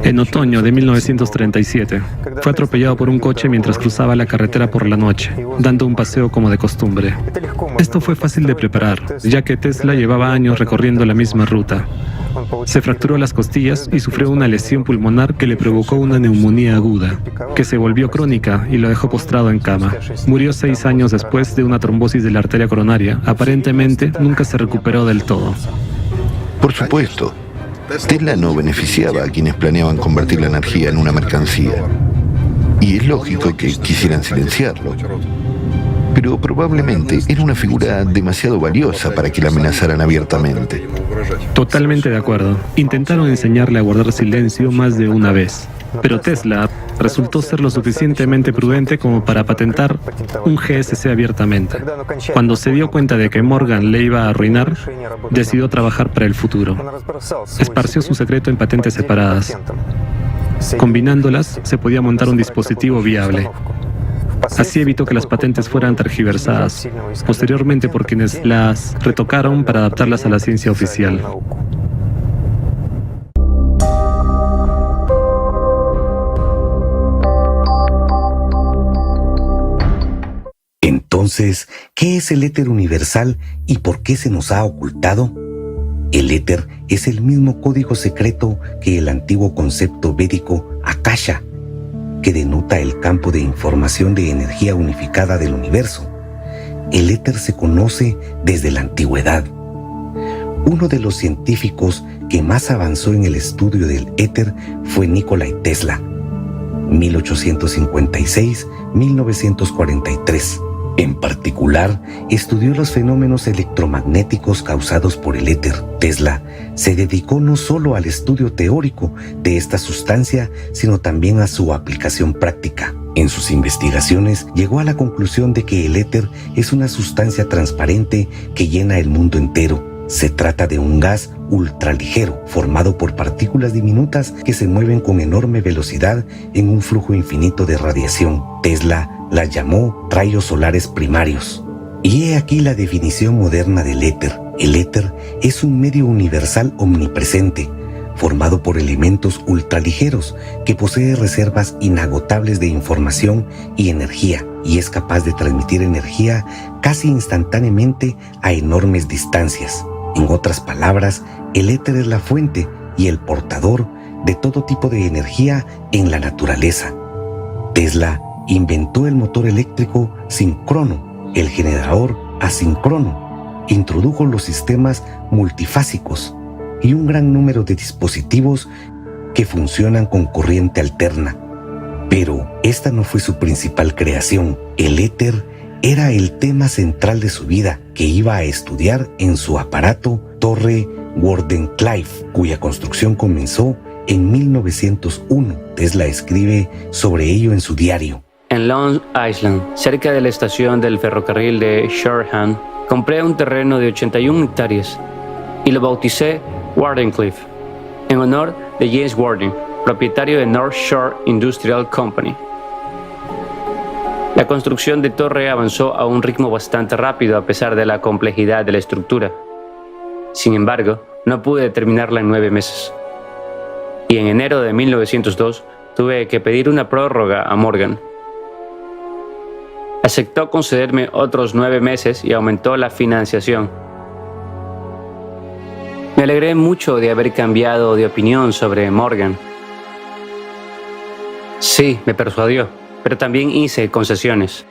En otoño de 1937, fue atropellado por un coche mientras cruzaba la carretera por la noche, dando un paseo como de costumbre. Esto fue fácil de preparar, ya que Tesla llevaba años recorriendo la misma ruta. Se fracturó las costillas y sufrió una lesión pulmonar que le provocó una neumonía aguda, que se volvió crónica y lo dejó postrado en cama. Murió 6 años después de una trombosis de la arteria coronaria. Aparentemente, nunca se recuperó del todo. Por supuesto, Tesla no beneficiaba a quienes planeaban convertir la energía en una mercancía. Y es lógico que quisieran silenciarlo. Pero probablemente era una figura demasiado valiosa para que la amenazaran abiertamente. Totalmente de acuerdo. Intentaron enseñarle a guardar silencio más de una vez. Pero Tesla resultó ser lo suficientemente prudente como para patentar un GSC abiertamente. Cuando se dio cuenta de que Morgan le iba a arruinar, decidió trabajar para el futuro. Esparció su secreto en patentes separadas. Combinándolas, se podía montar un dispositivo viable. Así evitó que las patentes fueran tergiversadas, posteriormente por quienes las retocaron para adaptarlas a la ciencia oficial. Entonces, ¿qué es el éter universal y por qué se nos ha ocultado? El éter es el mismo código secreto que el antiguo concepto védico Akasha, que denota el campo de información de energía unificada del universo. El éter se conoce desde la antigüedad. Uno de los científicos que más avanzó en el estudio del éter fue Nikola Tesla, 1856-1943. En particular, estudió los fenómenos electromagnéticos causados por el éter. Tesla se dedicó no solo al estudio teórico de esta sustancia, sino también a su aplicación práctica. En sus investigaciones, llegó a la conclusión de que el éter es una sustancia transparente que llena el mundo entero. Se trata de un gas ultraligero, formado por partículas diminutas que se mueven con enorme velocidad en un flujo infinito de radiación. Tesla las llamó rayos solares primarios. Y he aquí la definición moderna del éter. El éter es un medio universal omnipresente, formado por elementos ultraligeros que posee reservas inagotables de información y energía, y es capaz de transmitir energía casi instantáneamente a enormes distancias. En otras palabras, el éter es la fuente y el portador de todo tipo de energía en la naturaleza. Tesla inventó el motor eléctrico sincrono, el generador asíncrono, introdujo los sistemas multifásicos y un gran número de dispositivos que funcionan con corriente alterna. Pero esta no fue su principal creación. El éter era el tema central de su vida, que iba a estudiar en su aparato Torre Wardenclyffe, cuya construcción comenzó en 1901. Tesla escribe sobre ello en su diario. En Long Island, cerca de la estación del ferrocarril de Shoreham, compré un terreno de 81 hectáreas y lo bauticé Wardenclyffe, en honor de James Warden, propietario de North Shore Industrial Company. La construcción de torre avanzó a un ritmo bastante rápido a pesar de la complejidad de la estructura. Sin embargo, no pude terminarla en 9 meses. Y en enero de 1902 tuve que pedir una prórroga a Morgan. Aceptó concederme otros 9 meses y aumentó la financiación. Me alegré mucho de haber cambiado de opinión sobre Morgan. Sí, me persuadió, pero también hice concesiones.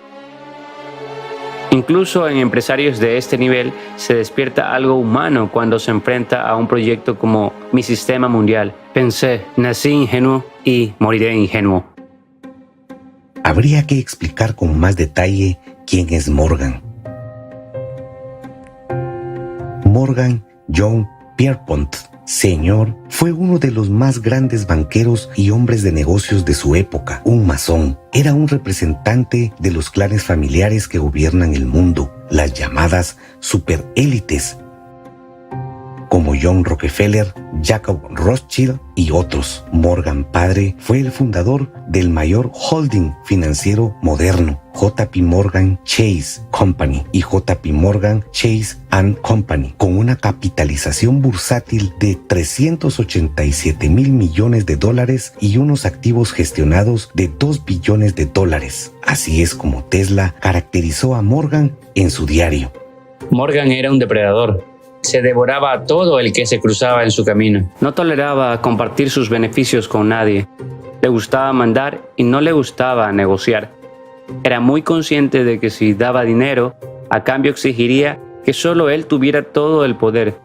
Incluso en empresarios de este nivel se despierta algo humano cuando se enfrenta a un proyecto como mi sistema mundial. Pensé, nací ingenuo y moriré ingenuo. Habría que explicar con más detalle quién es Morgan. Morgan John Pierpont, Sr., fue uno de los más grandes banqueros y hombres de negocios de su época, un masón. Era un representante de los clanes familiares que gobiernan el mundo, las llamadas superélites. como John Rockefeller, Jacob Rothschild y otros. Morgan padre fue el fundador del mayor holding financiero moderno, JP Morgan Chase Company y JP Morgan Chase & Company, con una capitalización bursátil de $387 mil millones y unos activos gestionados de $2 billones. Así es como Tesla caracterizó a Morgan en su diario. Morgan era un depredador. Se devoraba a todo el que se cruzaba en su camino. No toleraba compartir sus beneficios con nadie. Le gustaba mandar y no le gustaba negociar. Era muy consciente de que si daba dinero, a cambio exigiría que solo él tuviera todo el poder.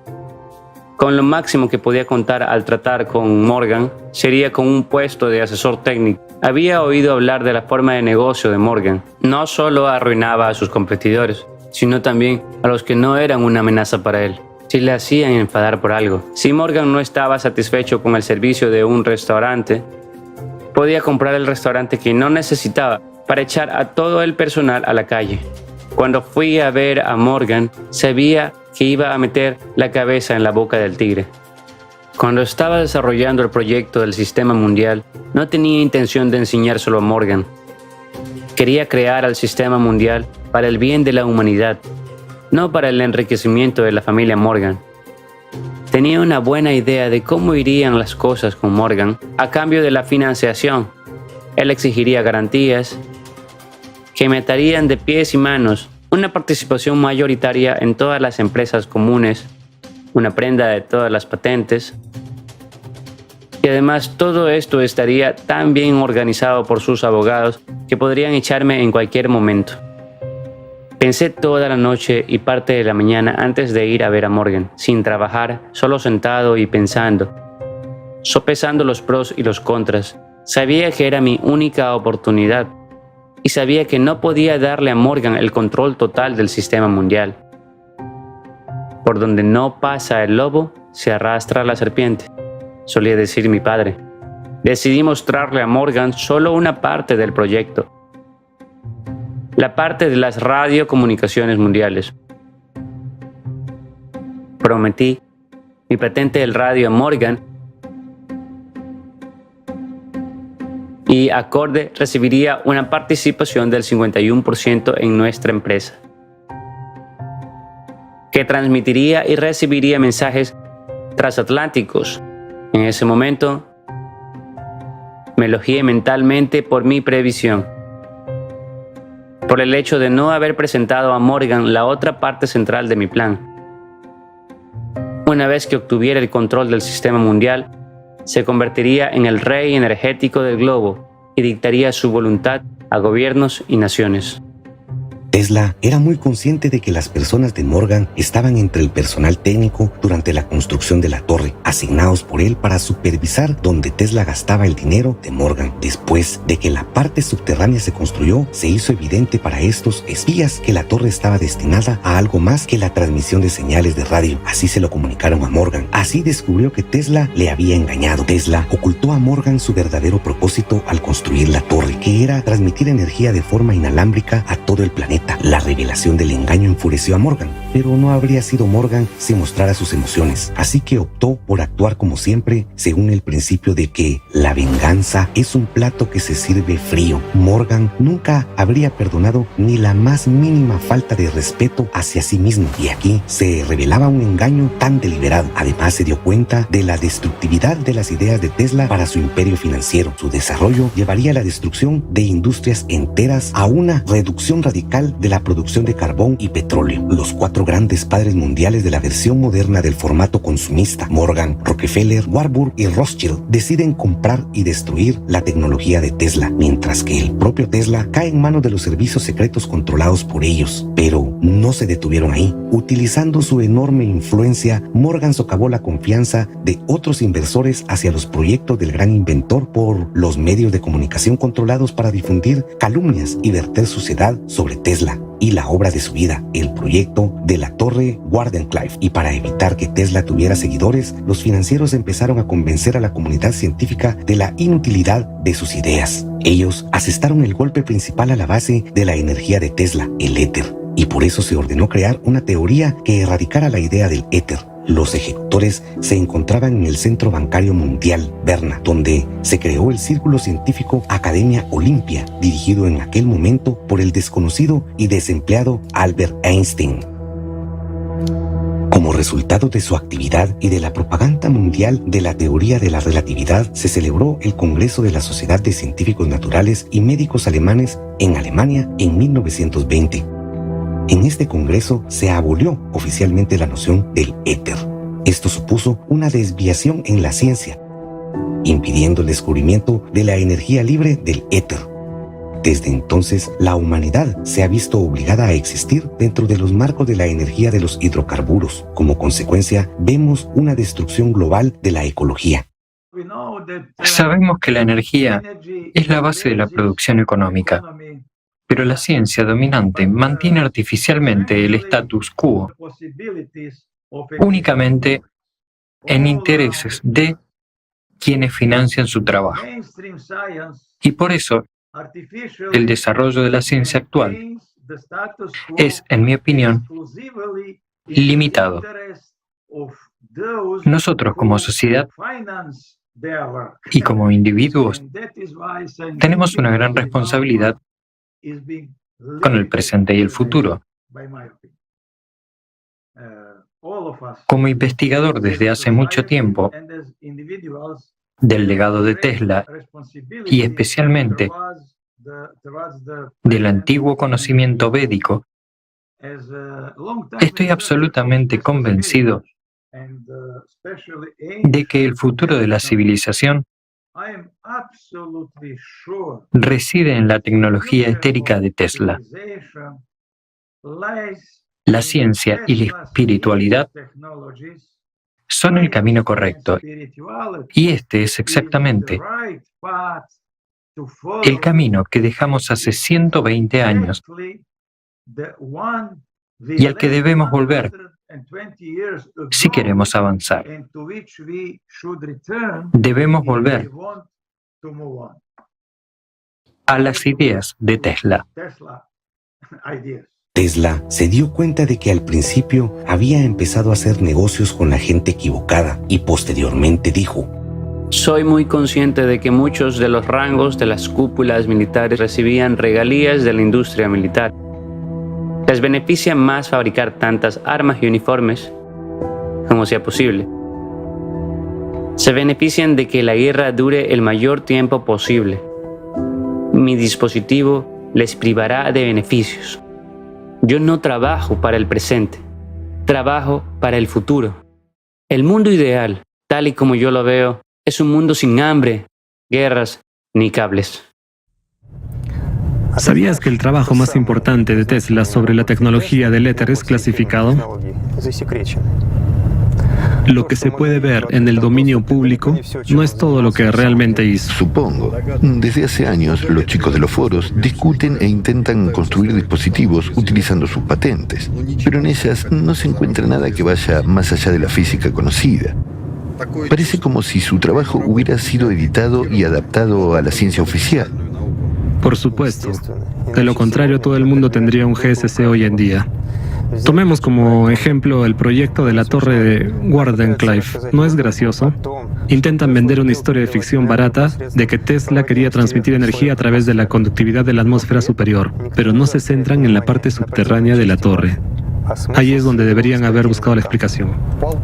Con lo máximo que podía contar al tratar con Morgan sería con un puesto de asesor técnico. Había oído hablar de la forma de negocio de Morgan. No solo arruinaba a sus competidores, sino también a los que no eran una amenaza para él, si le hacían enfadar por algo. Si Morgan no estaba satisfecho con el servicio de un restaurante, podía comprar el restaurante que no necesitaba para echar a todo el personal a la calle. Cuando fui a ver a Morgan, sabía que iba a meter la cabeza en la boca del tigre. Cuando estaba desarrollando el proyecto del sistema mundial, no tenía intención de enseñárselo a Morgan. Quería crear el sistema mundial para el bien de la humanidad, no para el enriquecimiento de la familia Morgan. Tenía una buena idea de cómo irían las cosas con Morgan a cambio de la financiación. Él exigiría garantías que me atarían de pies y manos, una participación mayoritaria en todas las empresas comunes, una prenda de todas las patentes. Y además todo esto estaría tan bien organizado por sus abogados que podrían echarme en cualquier momento. Pensé toda la noche y parte de la mañana antes de ir a ver a Morgan, sin trabajar, solo sentado y pensando, sopesando los pros y los contras. Sabía que era mi única oportunidad y sabía que no podía darle a Morgan el control total del sistema mundial. Por donde no pasa el lobo, se arrastra la serpiente, solía decir mi padre. Decidí mostrarle a Morgan solo una parte del proyecto, la parte de las radiocomunicaciones mundiales. Prometí mi patente del radio a Morgan y acorde recibiría una participación del 51% en nuestra empresa, que transmitiría y recibiría mensajes transatlánticos. En ese momento, me elogié mentalmente por mi previsión, por el hecho de no haber presentado a Morgan la otra parte central de mi plan. Una vez que obtuviera el control del sistema mundial, se convertiría en el rey energético del globo y dictaría su voluntad a gobiernos y naciones. Tesla era muy consciente de que las personas de Morgan estaban entre el personal técnico durante la construcción de la torre, asignados por él para supervisar donde Tesla gastaba el dinero de Morgan. Después de que la parte subterránea se construyó, se hizo evidente para estos espías que la torre estaba destinada a algo más que la transmisión de señales de radio. Así se lo comunicaron a Morgan. Así descubrió que Tesla le había engañado. Tesla ocultó a Morgan su verdadero propósito al construir la torre, que era transmitir energía de forma inalámbrica a todo el planeta. La revelación del engaño enfureció a Morgan, pero no habría sido Morgan si mostrara sus emociones, así que optó por actuar como siempre, según el principio de que la venganza es un plato que se sirve frío. Morgan nunca habría perdonado ni la más mínima falta de respeto hacia sí mismo, y aquí se revelaba un engaño tan deliberado. Además, se dio cuenta de la destructividad de las ideas de Tesla para su imperio financiero. Su desarrollo llevaría a la destrucción de industrias enteras, a una reducción radical de la producción de carbón y petróleo. Los cuatro grandes padres mundiales de la versión moderna del formato consumista, Morgan, Rockefeller, Warburg y Rothschild, deciden comprar y destruir la tecnología de Tesla, mientras que el propio Tesla cae en manos de los servicios secretos controlados por ellos. Pero no se detuvieron ahí. Utilizando su enorme influencia, Morgan socavó la confianza de otros inversores hacia los proyectos del gran inventor por los medios de comunicación controlados para difundir calumnias y verter suciedad sobre Tesla y la obra de su vida, el proyecto de la torre Wardenclyffe. Y para evitar que Tesla tuviera seguidores, los financieros empezaron a convencer a la comunidad científica de la inutilidad de sus ideas. Ellos asestaron el golpe principal a la base de la energía de Tesla, el éter, y por eso se ordenó crear una teoría que erradicara la idea del éter. Los ejecutores se encontraban en el Centro Bancario Mundial, Berna, donde se creó el círculo científico Academia Olimpia, dirigido en aquel momento por el desconocido y desempleado Albert Einstein. Como resultado de su actividad y de la propaganda mundial de la teoría de la relatividad, se celebró el Congreso de la Sociedad de Científicos Naturales y Médicos Alemanes en Alemania en 1920. En este congreso se abolió oficialmente la noción del éter. Esto supuso una desviación en la ciencia, impidiendo el descubrimiento de la energía libre del éter. Desde entonces, la humanidad se ha visto obligada a existir dentro de los marcos de la energía de los hidrocarburos. Como consecuencia, vemos una destrucción global de la ecología. Sabemos que la energía es la base de la producción económica, pero la ciencia dominante mantiene artificialmente el status quo únicamente en intereses de quienes financian su trabajo. Y por eso, el desarrollo de la ciencia actual es, en mi opinión, limitado. Nosotros como sociedad y como individuos tenemos una gran responsabilidad con el presente y el futuro. Como investigador desde hace mucho tiempo del legado de Tesla y especialmente del antiguo conocimiento védico, estoy absolutamente convencido de que el futuro de la civilización reside en la tecnología etérica de Tesla. La ciencia y la espiritualidad son el camino correcto, y este es exactamente el camino que dejamos hace 120 años y al que debemos volver si queremos avanzar. Debemos volver a las ideas de Tesla. Tesla se dio cuenta de que al principio había empezado a hacer negocios con la gente equivocada y posteriormente dijo: Soy muy consciente de que muchos de los rangos de las cúpulas militares recibían regalías de la industria militar. Les beneficia más fabricar tantas armas y uniformes como sea posible. Se benefician de que la guerra dure el mayor tiempo posible. Mi dispositivo les privará de beneficios. Yo no trabajo para el presente, trabajo para el futuro. El mundo ideal, tal y como yo lo veo, es un mundo sin hambre, guerras ni cables. ¿Sabías que el trabajo más importante de Tesla sobre la tecnología del éter es clasificado? Lo que se puede ver en el dominio público no es todo lo que realmente hizo. Supongo. Desde hace años, los chicos de los foros discuten e intentan construir dispositivos utilizando sus patentes, pero en ellas no se encuentra nada que vaya más allá de la física conocida. Parece como si su trabajo hubiera sido editado y adaptado a la ciencia oficial. Por supuesto. De lo contrario, todo el mundo tendría un GSC hoy en día. Tomemos como ejemplo el proyecto de la torre de Wardenclyffe. ¿No es gracioso? Intentan vender una historia de ficción barata de que Tesla quería transmitir energía a través de la conductividad de la atmósfera superior, pero no se centran en la parte subterránea de la torre. Ahí es donde deberían haber buscado la explicación.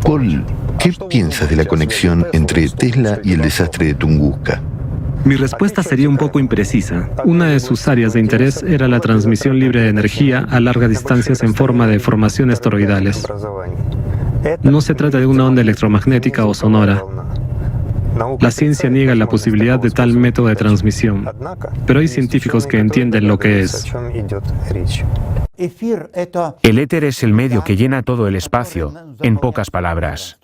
Paul, ¿qué piensas de la conexión entre Tesla y el desastre de Tunguska? Mi respuesta sería un poco imprecisa. Una de sus áreas de interés era la transmisión libre de energía a largas distancias en forma de formaciones toroidales. No se trata de una onda electromagnética o sonora. La ciencia niega la posibilidad de tal método de transmisión, pero hay científicos que entienden lo que es. El éter es el medio que llena todo el espacio, en pocas palabras.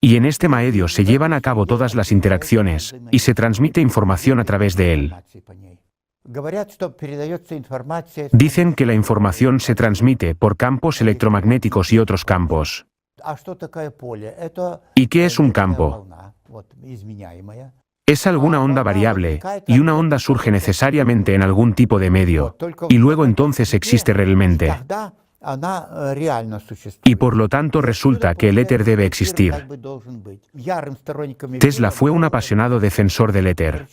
Y en este medio se llevan a cabo todas las interacciones y se transmite información a través de él. Dicen que la información se transmite por campos electromagnéticos y otros campos. ¿Y qué es un campo? Es alguna onda variable, y una onda surge necesariamente en algún tipo de medio, y luego entonces existe realmente. Y por lo tanto resulta que el éter debe existir. Tesla fue un apasionado defensor del éter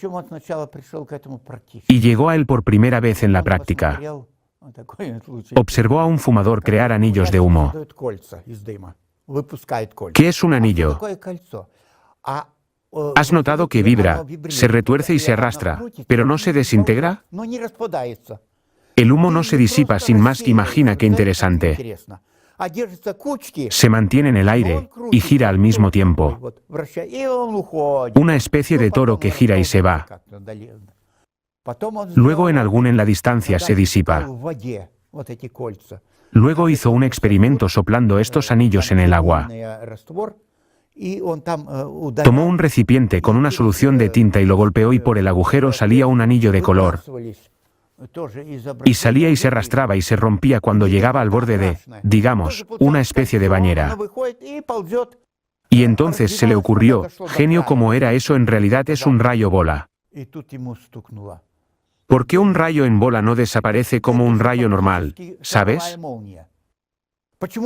y llegó a él por primera vez en la práctica. Observó a un fumador crear anillos de humo. ¿Qué es un anillo? ¿Has notado que vibra, se retuerce y se arrastra, pero no se desintegra? El humo no se disipa sin más. Imagina qué interesante. Se mantiene en el aire y gira al mismo tiempo. Una especie de toro que gira y se va. Luego en la distancia se disipa. Luego hizo un experimento soplando estos anillos en el agua. Tomó un recipiente con una solución de tinta y lo golpeó y por el agujero salía un anillo de color. Y salía y se arrastraba y se rompía cuando llegaba al borde de, digamos, una especie de bañera. Y entonces se le ocurrió, genio como era eso, en realidad es un rayo bola. ¿Por qué un rayo en bola no desaparece como un rayo normal? ¿Sabes?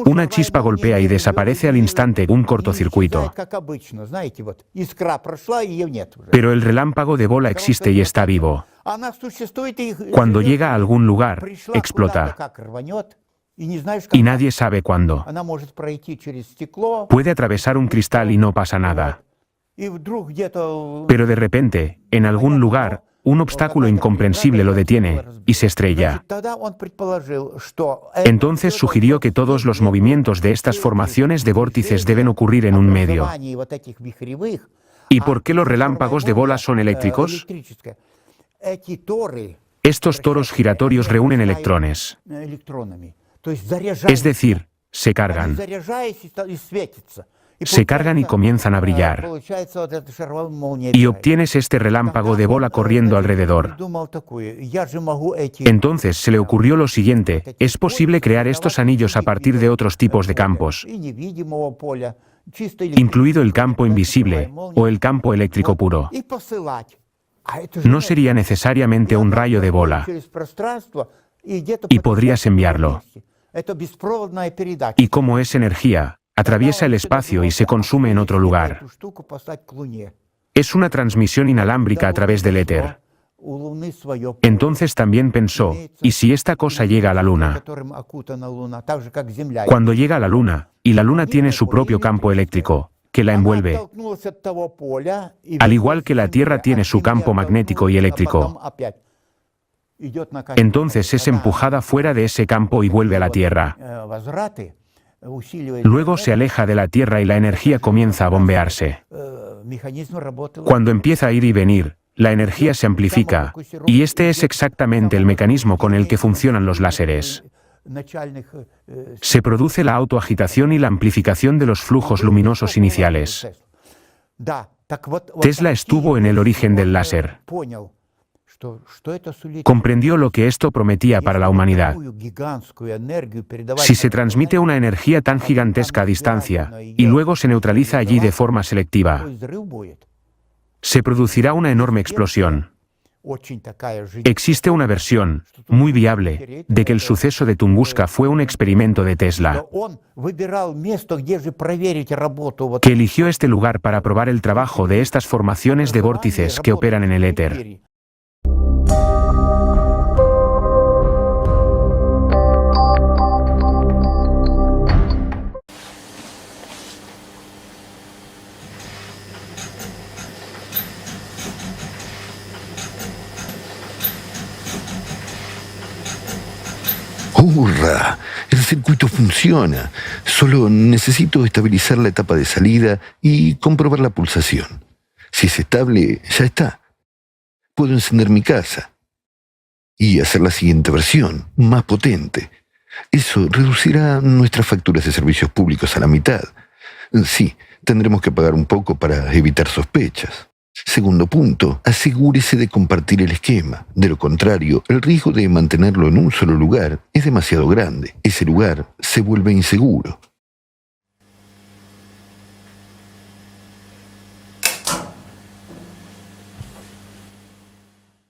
Una chispa golpea y desaparece al instante, un cortocircuito. Pero el relámpago de bola existe y está vivo. Cuando llega a algún lugar, explota. Y nadie sabe cuándo. Puede atravesar un cristal y no pasa nada. Pero de repente, en algún lugar, un obstáculo incomprensible lo detiene y se estrella. Entonces sugirió que todos los movimientos de estas formaciones de vórtices deben ocurrir en un medio. ¿Y por qué los relámpagos de bola son eléctricos? Estos toros giratorios reúnen electrones. Es decir, se cargan. Se cargan y comienzan a brillar. Y obtienes este relámpago de bola corriendo alrededor. Entonces se le ocurrió lo siguiente: es posible crear estos anillos a partir de otros tipos de campos, incluido el campo invisible o el campo eléctrico puro. No sería necesariamente un rayo de bola. Y podrías enviarlo. Y como es energía, atraviesa el espacio y se consume en otro lugar. Es una transmisión inalámbrica a través del éter. Entonces también pensó, ¿y si esta cosa llega a la Luna? Cuando llega a la Luna, y la Luna tiene su propio campo eléctrico, que la envuelve, al igual que la Tierra tiene su campo magnético y eléctrico. Entonces es empujada fuera de ese campo y vuelve a la Tierra. Luego se aleja de la Tierra y la energía comienza a bombearse. Cuando empieza a ir y venir, la energía se amplifica, y este es exactamente el mecanismo con el que funcionan los láseres. Se produce la autoagitación y la amplificación de los flujos luminosos iniciales. Tesla estuvo en el origen del láser. Comprendió lo que esto prometía para la humanidad. Si se transmite una energía tan gigantesca a distancia y luego se neutraliza allí de forma selectiva, se producirá una enorme explosión. Existe una versión, muy viable, de que el suceso de Tunguska fue un experimento de Tesla, que eligió este lugar para probar el trabajo de estas formaciones de vórtices que operan en el éter. ¡Hurra! El circuito funciona. Solo necesito estabilizar la etapa de salida y comprobar la pulsación. Si es estable, ya está. Puedo encender mi casa y hacer la siguiente versión, más potente. Eso reducirá nuestras facturas de servicios públicos a la mitad. Sí, tendremos que pagar un poco para evitar sospechas. Segundo punto, asegúrese de compartir el esquema. De lo contrario, el riesgo de mantenerlo en un solo lugar es demasiado grande. Ese lugar se vuelve inseguro.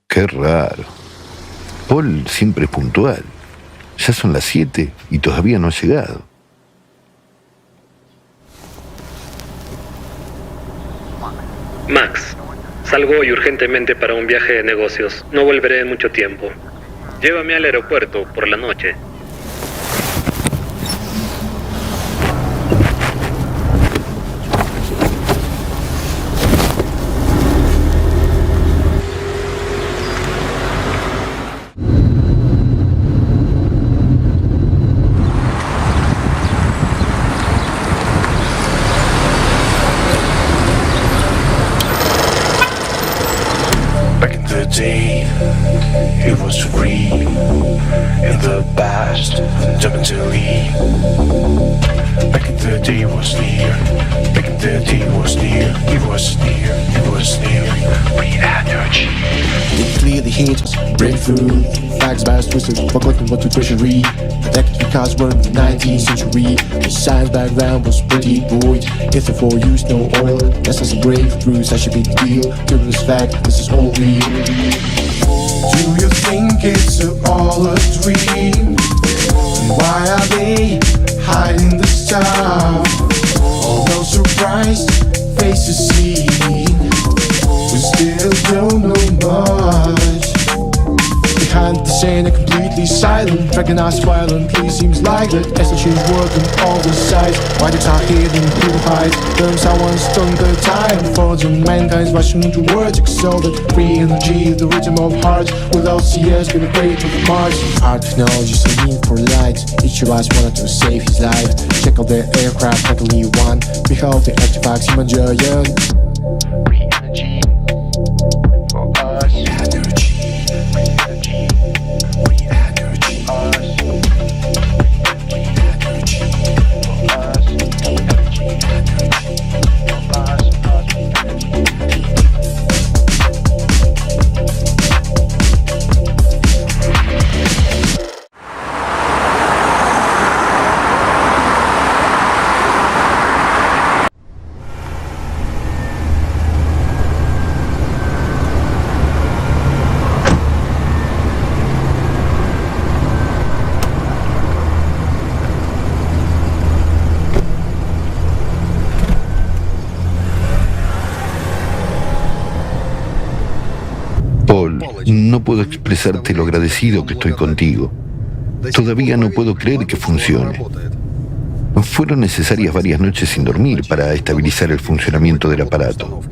Qué raro. Paul siempre es puntual. ya son las 7 y todavía no ha llegado. Max, salgo hoy urgentemente para un viaje de negocios. No volveré en mucho tiempo. Llévame al aeropuerto por la noche. Day, it was free. In the past, jumping to leave. Back in the day was near. Back in the day was near. It was near. It was near. Re-energy. It clearly hits breakthrough. Facts bias twisted, forgotten what to treasury. Protected because we're in the 19th century. The science back then was pretty void. Ether for use, no oil. That's just a breakthrough, such a big deal. Curious fact, this is all real. Do you think it's all a dream? Why are they hiding the stuff? All those surprised faces seen, we still don't know much. Behind the scene, completely silent, dragging us violently. Seems like that as the change work on all the sides. Why the are hidden to the heights? There's someone stronger time for the mankind's rushing into words. Exalted free energy, the rhythm of hearts. Without CS, gonna pray to the Mars. Art technology, so need for light. Each of us wanted to save his life. Check out the aircraft, not only one. Behold the artifacts, human giant. Free energy for us. Paul, no puedo expresarte lo agradecido que estoy contigo. Todavía no puedo creer que funcione. Fueron necesarias varias noches sin dormir para estabilizar el funcionamiento del aparato.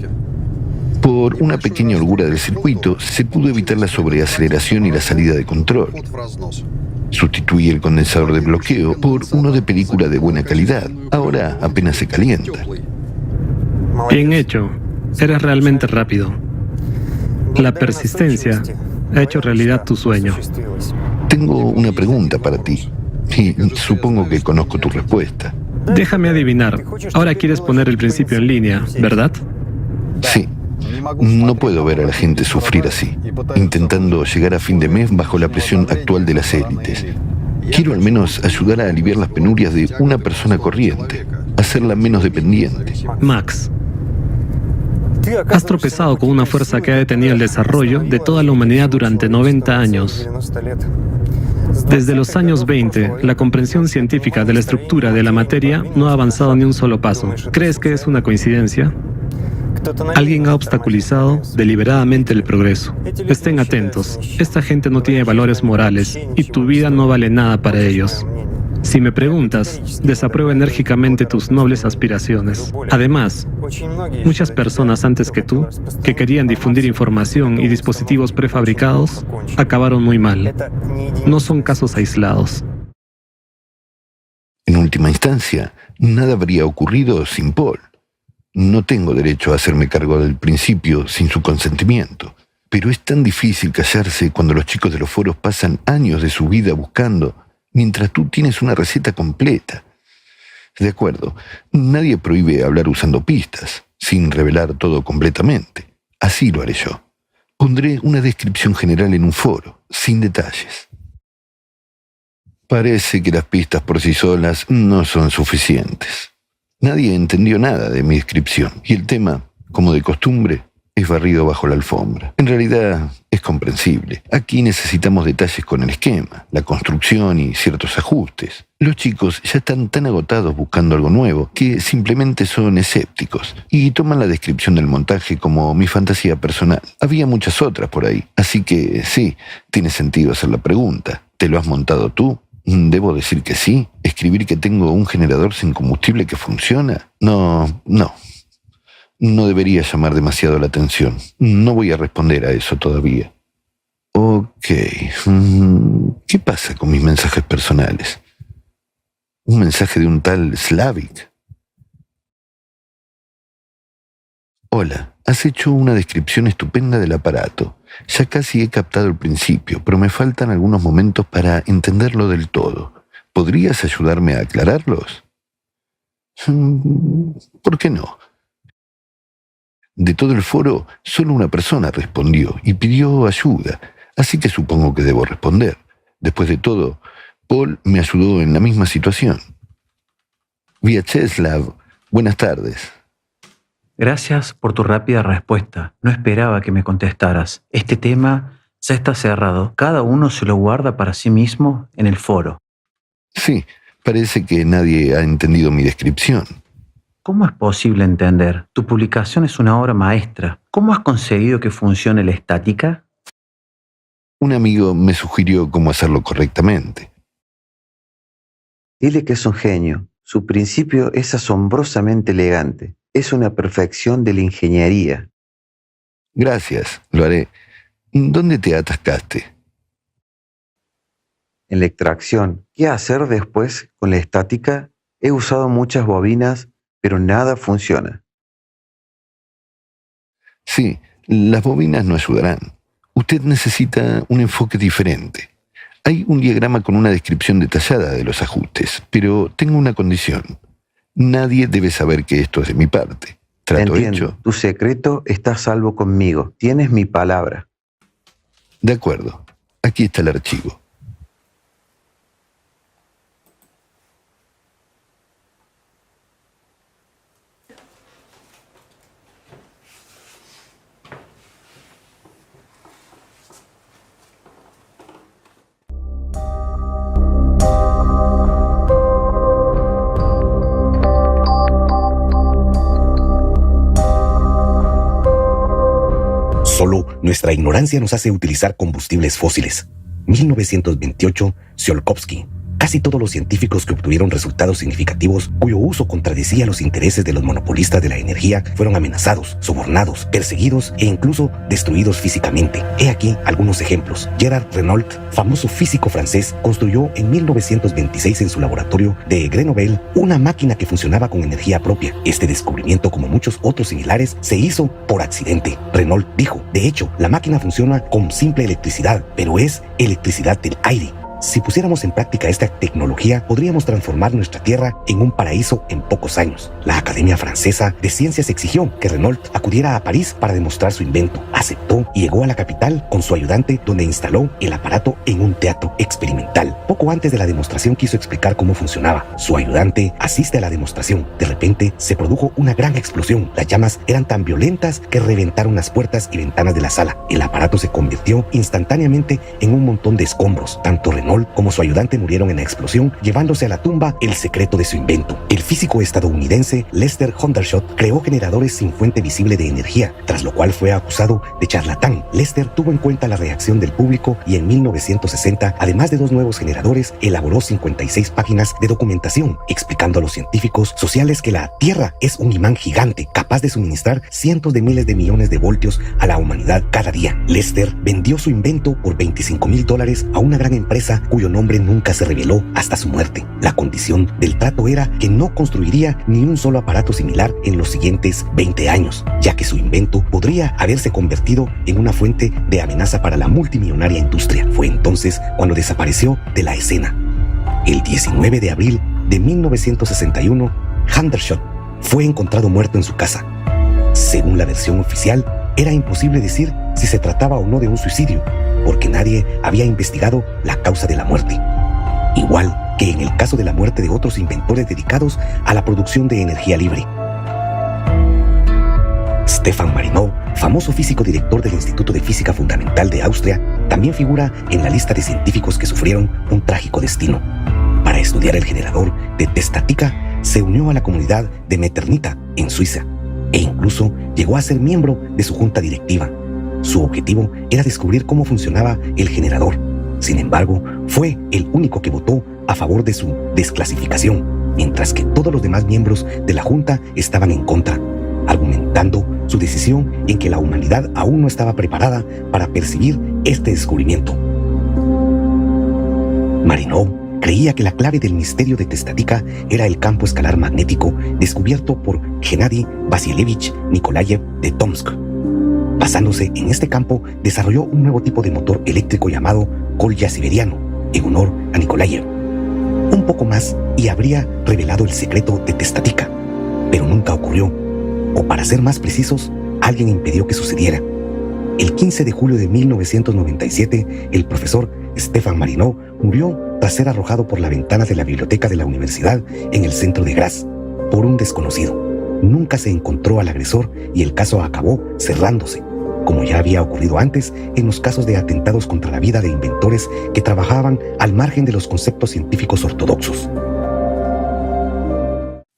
Por una pequeña holgura del circuito, se pudo evitar la sobreaceleración y la salida de control. Sustituí el condensador de bloqueo por uno de película de buena calidad. Ahora apenas se calienta. Bien hecho. Eres realmente rápido. La persistencia ha hecho realidad tu sueño. Tengo una pregunta para ti, y supongo que conozco tu respuesta. Déjame adivinar. Ahora quieres poner el principio en línea, ¿verdad? Sí. No puedo ver a la gente sufrir así, intentando llegar a fin de mes bajo la presión actual de las élites. Quiero al menos ayudar a aliviar las penurias de una persona corriente, hacerla menos dependiente. Max, has tropezado con una fuerza que ha detenido el desarrollo de toda la humanidad durante 90 años. Desde los años 20, la comprensión científica de la estructura de la materia no ha avanzado ni un solo paso. ¿Crees que es una coincidencia? Alguien ha obstaculizado deliberadamente el progreso. Estén atentos. Esta gente no tiene valores morales y tu vida no vale nada para ellos. Si me preguntas, desapruebo enérgicamente tus nobles aspiraciones. Además, muchas personas antes que tú, que querían difundir información y dispositivos prefabricados, acabaron muy mal. No son casos aislados. En última instancia, nada habría ocurrido sin Paul. No tengo derecho a hacerme cargo del principio sin su consentimiento. Pero es tan difícil callarse cuando los chicos de los foros pasan años de su vida buscando, mientras tú tienes una receta completa. De acuerdo, nadie prohíbe hablar usando pistas, sin revelar todo completamente. Así lo haré yo. Pondré una descripción general en un foro, sin detalles. Parece que las pistas por sí solas no son suficientes. Nadie entendió nada de mi descripción, y el tema, como de costumbre, es barrido bajo la alfombra. En realidad es comprensible. Aquí necesitamos detalles con el esquema, la construcción y ciertos ajustes. Los chicos ya están tan agotados buscando algo nuevo que simplemente son escépticos y toman la descripción del montaje como mi fantasía personal. Había muchas otras por ahí, así que sí, tiene sentido hacer la pregunta. ¿Te lo has montado tú? Debo decir que sí. ¿Escribir que tengo un generador sin combustible que funciona? No. No debería llamar demasiado la atención. No voy a responder a eso todavía. Ok. ¿Qué pasa con mis mensajes personales? ¿Un mensaje de un tal Slavik? Hola, has hecho una descripción estupenda del aparato. Ya casi he captado el principio, pero me faltan algunos momentos para entenderlo del todo. ¿Podrías ayudarme a aclararlos? ¿Por qué no? De todo el foro, solo una persona respondió y pidió ayuda, así que supongo que debo responder. Después de todo, Paul me ayudó en la misma situación. Vyacheslav, buenas tardes. Gracias por tu rápida respuesta. No esperaba que me contestaras. Este tema ya está cerrado. Cada uno se lo guarda para sí mismo en el foro. Sí, parece que nadie ha entendido mi descripción. ¿Cómo es posible entender? Tu publicación es una obra maestra. ¿Cómo has conseguido que funcione la estática? Un amigo me sugirió cómo hacerlo correctamente. Dile que es un genio. Su principio es asombrosamente elegante. Es una perfección de la ingeniería. Gracias, lo haré. ¿Dónde te atascaste? En la extracción. ¿Qué hacer después con la estática? He usado muchas bobinas, pero nada funciona. Sí, las bobinas no ayudarán. Usted necesita un enfoque diferente. Hay un diagrama con una descripción detallada de los ajustes, pero tengo una condición. Nadie debe saber que esto es de mi parte. ¿Trato Entiendo. hecho? Tu secreto está a salvo conmigo. Tienes mi palabra. De acuerdo. Aquí está el archivo. Solo nuestra ignorancia nos hace utilizar combustibles fósiles. 1928, Tsiolkovsky. Casi todos los científicos que obtuvieron resultados significativos cuyo uso contradecía los intereses de los monopolistas de la energía fueron amenazados, sobornados, perseguidos e incluso destruidos físicamente. He aquí algunos ejemplos. Gerard Renault, famoso físico francés, construyó en 1926 en su laboratorio de Grenoble una máquina que funcionaba con energía propia. Este descubrimiento, como muchos otros similares, se hizo por accidente. Renault dijo, de hecho, la máquina funciona con simple electricidad, pero es electricidad del aire. Si pusiéramos en práctica esta tecnología, podríamos transformar nuestra Tierra en un paraíso en pocos años. La Academia Francesa de Ciencias exigió que Renault acudiera a París para demostrar su invento. Aceptó y llegó a la capital con su ayudante, donde instaló el aparato en un teatro experimental. Poco antes de la demostración quiso explicar cómo funcionaba. Su ayudante asiste a la demostración. De repente se produjo una gran explosión. Las llamas eran tan violentas que reventaron las puertas y ventanas de la sala. El aparato se convirtió instantáneamente en un montón de escombros. Tanto Renault como su ayudante murieron en la explosión, llevándose a la tumba el secreto de su invento. El físico estadounidense Lester Hendershot creó generadores sin fuente visible de energía, tras lo cual fue acusado de charlatán. Lester tuvo en cuenta la reacción del público y en 1960, además de 2 nuevos generadores, elaboró 56 páginas de documentación explicando a los científicos sociales que la Tierra es un imán gigante capaz de suministrar cientos de miles de millones de voltios a la humanidad cada día. Lester vendió su invento por $25,000 a una gran empresa cuyo nombre nunca se reveló hasta su muerte. La condición del trato era que no construiría ni un solo aparato similar en los siguientes 20 años, ya que su invento podría haberse convertido en una fuente de amenaza para la multimillonaria industria. Fue entonces cuando desapareció de la escena. El 19 de abril de 1961, Hendershot fue encontrado muerto en su casa. Según la versión oficial, era imposible decir si se trataba o no de un suicidio, porque nadie había investigado la causa de la muerte. Igual que en el caso de la muerte de otros inventores dedicados a la producción de energía libre. Stefan Marinov, famoso físico director del Instituto de Física Fundamental de Austria, también figura en la lista de científicos que sufrieron un trágico destino. Para estudiar el generador de Testatica, se unió a la comunidad de Metternich en Suiza e incluso llegó a ser miembro de su junta directiva. Su objetivo era descubrir cómo funcionaba el generador. Sin embargo, fue el único que votó a favor de su desclasificación, mientras que todos los demás miembros de la junta estaban en contra, argumentando su decisión en que la humanidad aún no estaba preparada para percibir este descubrimiento. Marinov creía que la clave del misterio de Testatica era el campo escalar magnético descubierto por Gennady Vasilyevich Nikolayev de Tomsk. Basándose en este campo, desarrolló un nuevo tipo de motor eléctrico llamado Kolya Siberiano, en honor a Nikolayev. Un poco más y habría revelado el secreto de Testatica, pero nunca ocurrió. O para ser más precisos, alguien impidió que sucediera. El 15 de julio de 1997, el profesor Stefan Marinov murió tras ser arrojado por la ventana de la biblioteca de la universidad en el centro de Graz por un desconocido. Nunca se encontró al agresor y el caso acabó cerrándose, como ya había ocurrido antes en los casos de atentados contra la vida de inventores que trabajaban al margen de los conceptos científicos ortodoxos.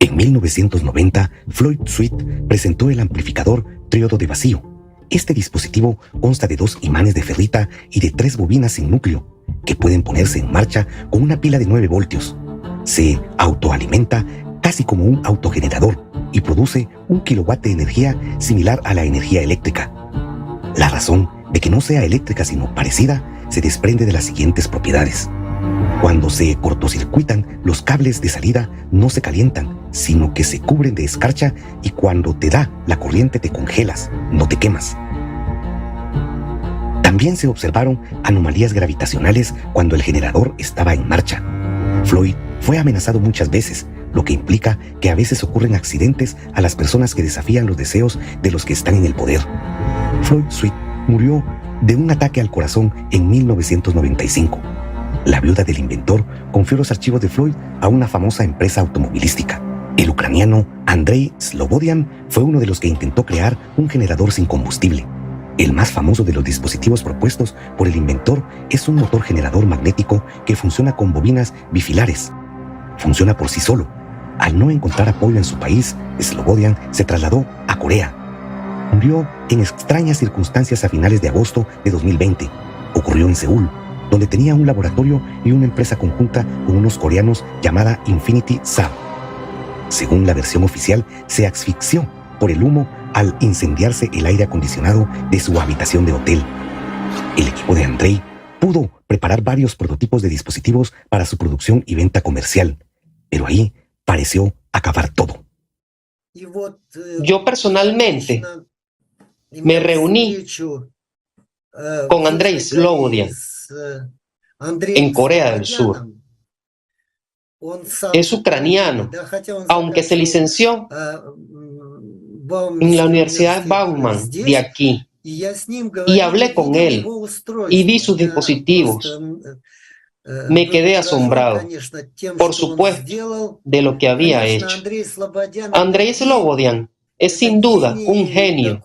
En 1990, Floyd Sweet presentó el amplificador tríodo de vacío. Este dispositivo consta de 2 imanes de ferrita y de 3 bobinas sin núcleo, que pueden ponerse en marcha con una pila de 9 voltios. Se autoalimenta casi como un autogenerador y produce 1 kilowatt de energía similar a la energía eléctrica. La razón de que no sea eléctrica sino parecida se desprende de las siguientes propiedades. Cuando se cortocircuitan, los cables de salida no se calientan, sino que se cubren de escarcha, y cuando te da la corriente te congelas, no te quemas. También se observaron anomalías gravitacionales cuando el generador estaba en marcha. Floyd fue amenazado muchas veces, lo que implica que a veces ocurren accidentes a las personas que desafían los deseos de los que están en el poder. Floyd Sweet murió de un ataque al corazón en 1995. La viuda del inventor confió los archivos de Floyd a una famosa empresa automovilística. El ucraniano Andrei Slobodian fue uno de los que intentó crear un generador sin combustible. El más famoso de los dispositivos propuestos por el inventor es un motor generador magnético que funciona con bobinas bifilares. Funciona por sí solo. Al no encontrar apoyo en su país, Slobodian se trasladó a Corea. Murió en extrañas circunstancias a finales de agosto de 2020. Ocurrió en Seúl, donde tenía un laboratorio y una empresa conjunta con unos coreanos llamada Infinity Saab. Según la versión oficial, se asfixió por el humo al incendiarse el aire acondicionado de su habitación de hotel. El equipo de Andrei pudo preparar varios prototipos de dispositivos para su producción y venta comercial, pero ahí pareció acabar todo. Yo personalmente me reuní con Andrei Slobodian en Corea del Sur. Es ucraniano, aunque se licenció en la Universidad Bauman de aquí. Y hablé con él y vi sus dispositivos. Me quedé asombrado, por supuesto, de lo que había hecho. Andrei Slobodian es sin duda un genio.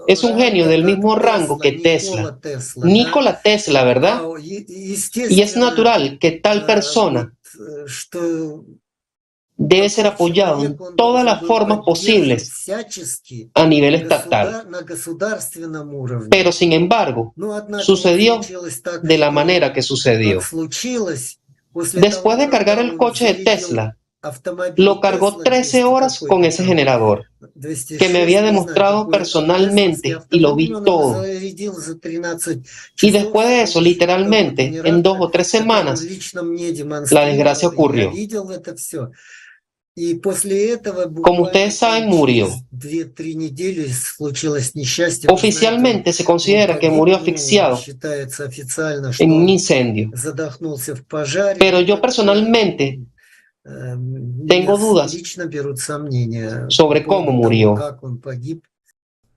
Es un genio del mismo rango que Tesla. Nikola Tesla, ¿verdad? Y es natural que tal persona debe ser apoyado en todas las formas posibles a nivel estatal. Pero sin embargo, sucedió de la manera que sucedió. Después de cargar el coche de Tesla, lo cargó 13 horas con ese generador, que me había demostrado personalmente y lo vi todo. Y después de eso, literalmente, en 2 o 3 semanas, la desgracia ocurrió. Como ustedes saben, murió. Oficialmente se considera que murió asfixiado en un incendio. Pero yo personalmente tengo dudas sobre cómo murió.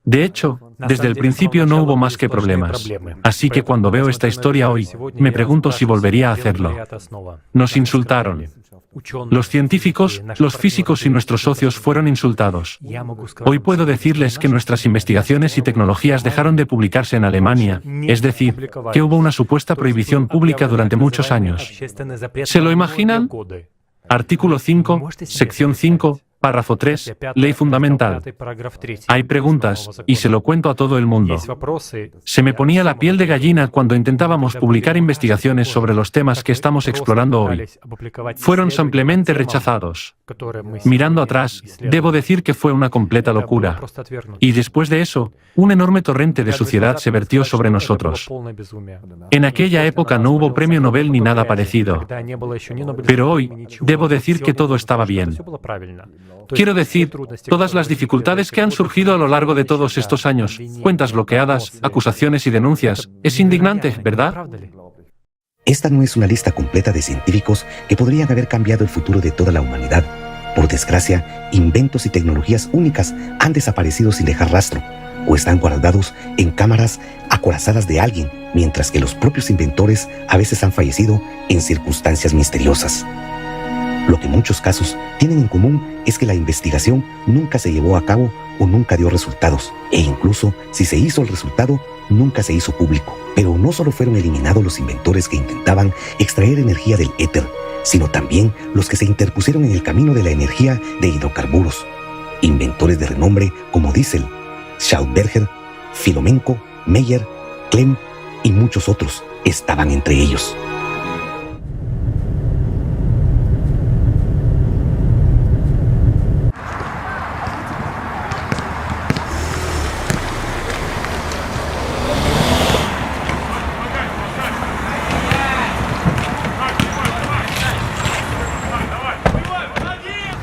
De hecho, desde el principio no hubo más que problemas. Así que cuando veo esta historia hoy, me pregunto si volvería a hacerlo. Nos insultaron. Los científicos, los físicos y nuestros socios fueron insultados. Hoy puedo decirles que nuestras investigaciones y tecnologías dejaron de publicarse en Alemania, es decir, que hubo una supuesta prohibición pública durante muchos años. ¿Se lo imaginan? Artículo 5, sección 5, párrafo 3, ley fundamental. Hay preguntas, y se lo cuento a todo el mundo. Se me ponía la piel de gallina cuando intentábamos publicar investigaciones sobre los temas que estamos explorando hoy. Fueron ampliamente rechazados. Mirando atrás, debo decir que fue una completa locura. Y después de eso, un enorme torrente de suciedad se vertió sobre nosotros. En aquella época no hubo premio Nobel ni nada parecido. Pero hoy, debo decir que todo estaba bien. Quiero decir, todas las dificultades que han surgido a lo largo de todos estos años, cuentas bloqueadas, acusaciones y denuncias, es indignante, ¿verdad? Esta no es una lista completa de científicos que podrían haber cambiado el futuro de toda la humanidad. Por desgracia, inventos y tecnologías únicas han desaparecido sin dejar rastro, o están guardados en cámaras acorazadas de alguien, mientras que los propios inventores a veces han fallecido en circunstancias misteriosas. Lo que muchos casos tienen en común es que la investigación nunca se llevó a cabo o nunca dio resultados, e incluso si se hizo el resultado, nunca se hizo público. Pero no solo fueron eliminados los inventores que intentaban extraer energía del éter, sino también los que se interpusieron en el camino de la energía de hidrocarburos. Inventores de renombre como Diesel, Schaumberger, Filomenko, Meyer, Klemm y muchos otros estaban entre ellos.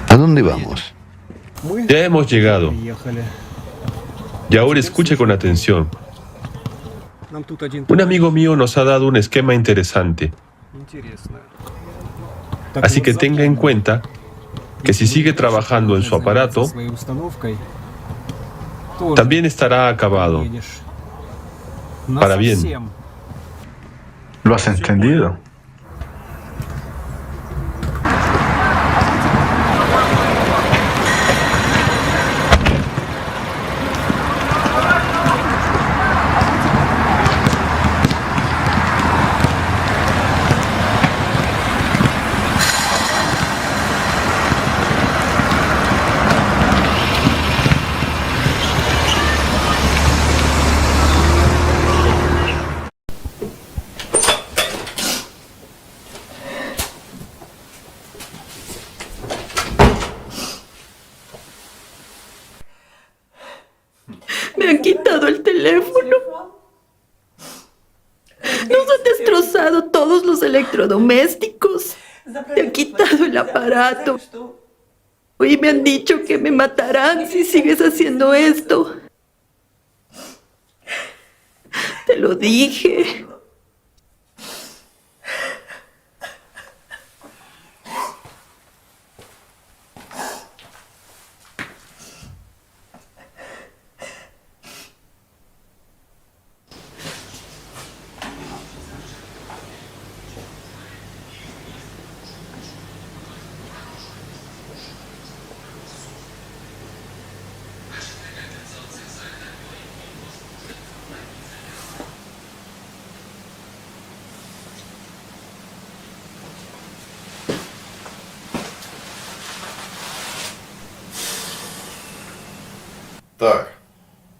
¿A dónde vamos? Ya hemos llegado. Y ahora escuche con atención. Un amigo mío nos ha dado un esquema interesante. Así que tenga en cuenta que si sigue trabajando en su aparato, también estará acabado. Para bien. ¿Lo has entendido? Me han quitado el teléfono. Nos han destrozado todos los electrodomésticos. Me han quitado el aparato. Y me han dicho que me matarán si sigues haciendo esto. Te lo dije.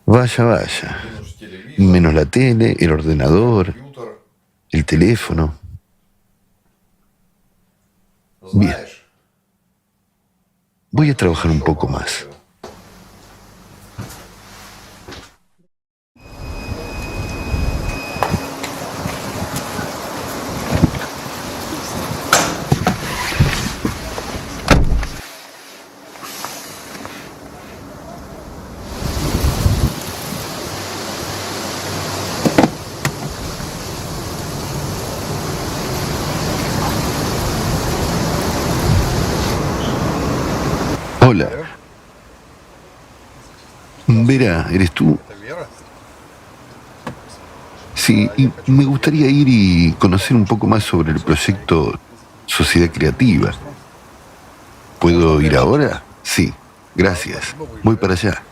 Vaya, vaya. Menos la tele, el ordenador, el teléfono. Bien. Voy a trabajar un poco más. Hola. Vera, ¿eres tú? Sí, y me gustaría ir y conocer un poco más sobre el proyecto Sociedad Creativa. ¿Puedo ir ahora? Sí, gracias. Voy para allá.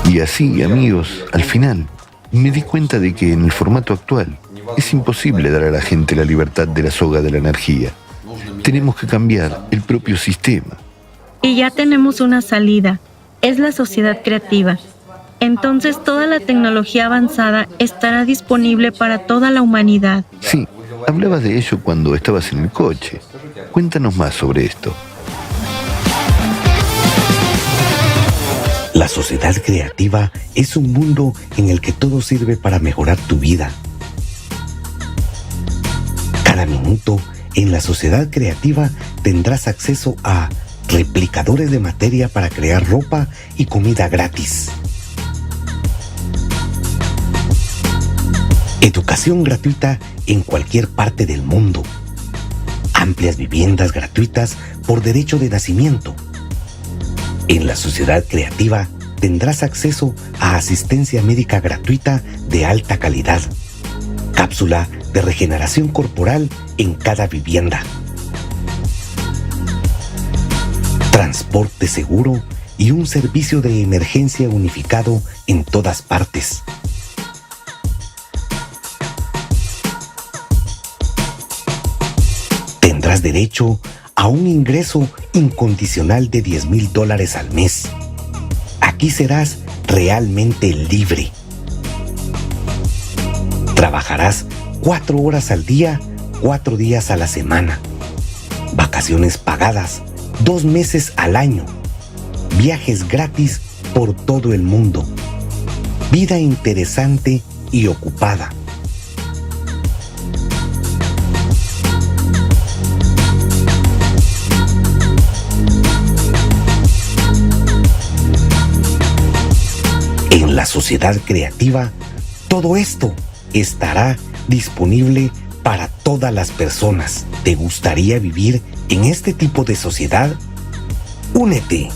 Y así, amigos, al final, me di cuenta de que en el formato actual es imposible dar a la gente la libertad de la soga de la energía. Tenemos que cambiar el propio sistema. Y ya tenemos una salida. Es la sociedad creativa. Entonces toda la tecnología avanzada estará disponible para toda la humanidad. Sí, hablabas de ello cuando estabas en el coche. Cuéntanos más sobre esto. La sociedad creativa es un mundo en el que todo sirve para mejorar tu vida. Cada minuto en la sociedad creativa tendrás acceso a replicadores de materia para crear ropa y comida gratis. Educación gratuita en cualquier parte del mundo. Amplias viviendas gratuitas por derecho de nacimiento. En la sociedad creativa tendrás acceso a asistencia médica gratuita de alta calidad. Cápsula de regeneración corporal en cada vivienda. Transporte seguro y un servicio de emergencia unificado en todas partes. Tendrás derecho a un ingreso incondicional de $10,000 al mes. Aquí serás realmente libre. Trabajarás 4 horas al día, 4 días a la semana. Vacaciones pagadas 2 meses al año. Viajes gratis por todo el mundo. Vida interesante y ocupada. En la sociedad creativa, todo esto estará disponible para todas las personas. ¿Te gustaría vivir en este tipo de sociedad? Únete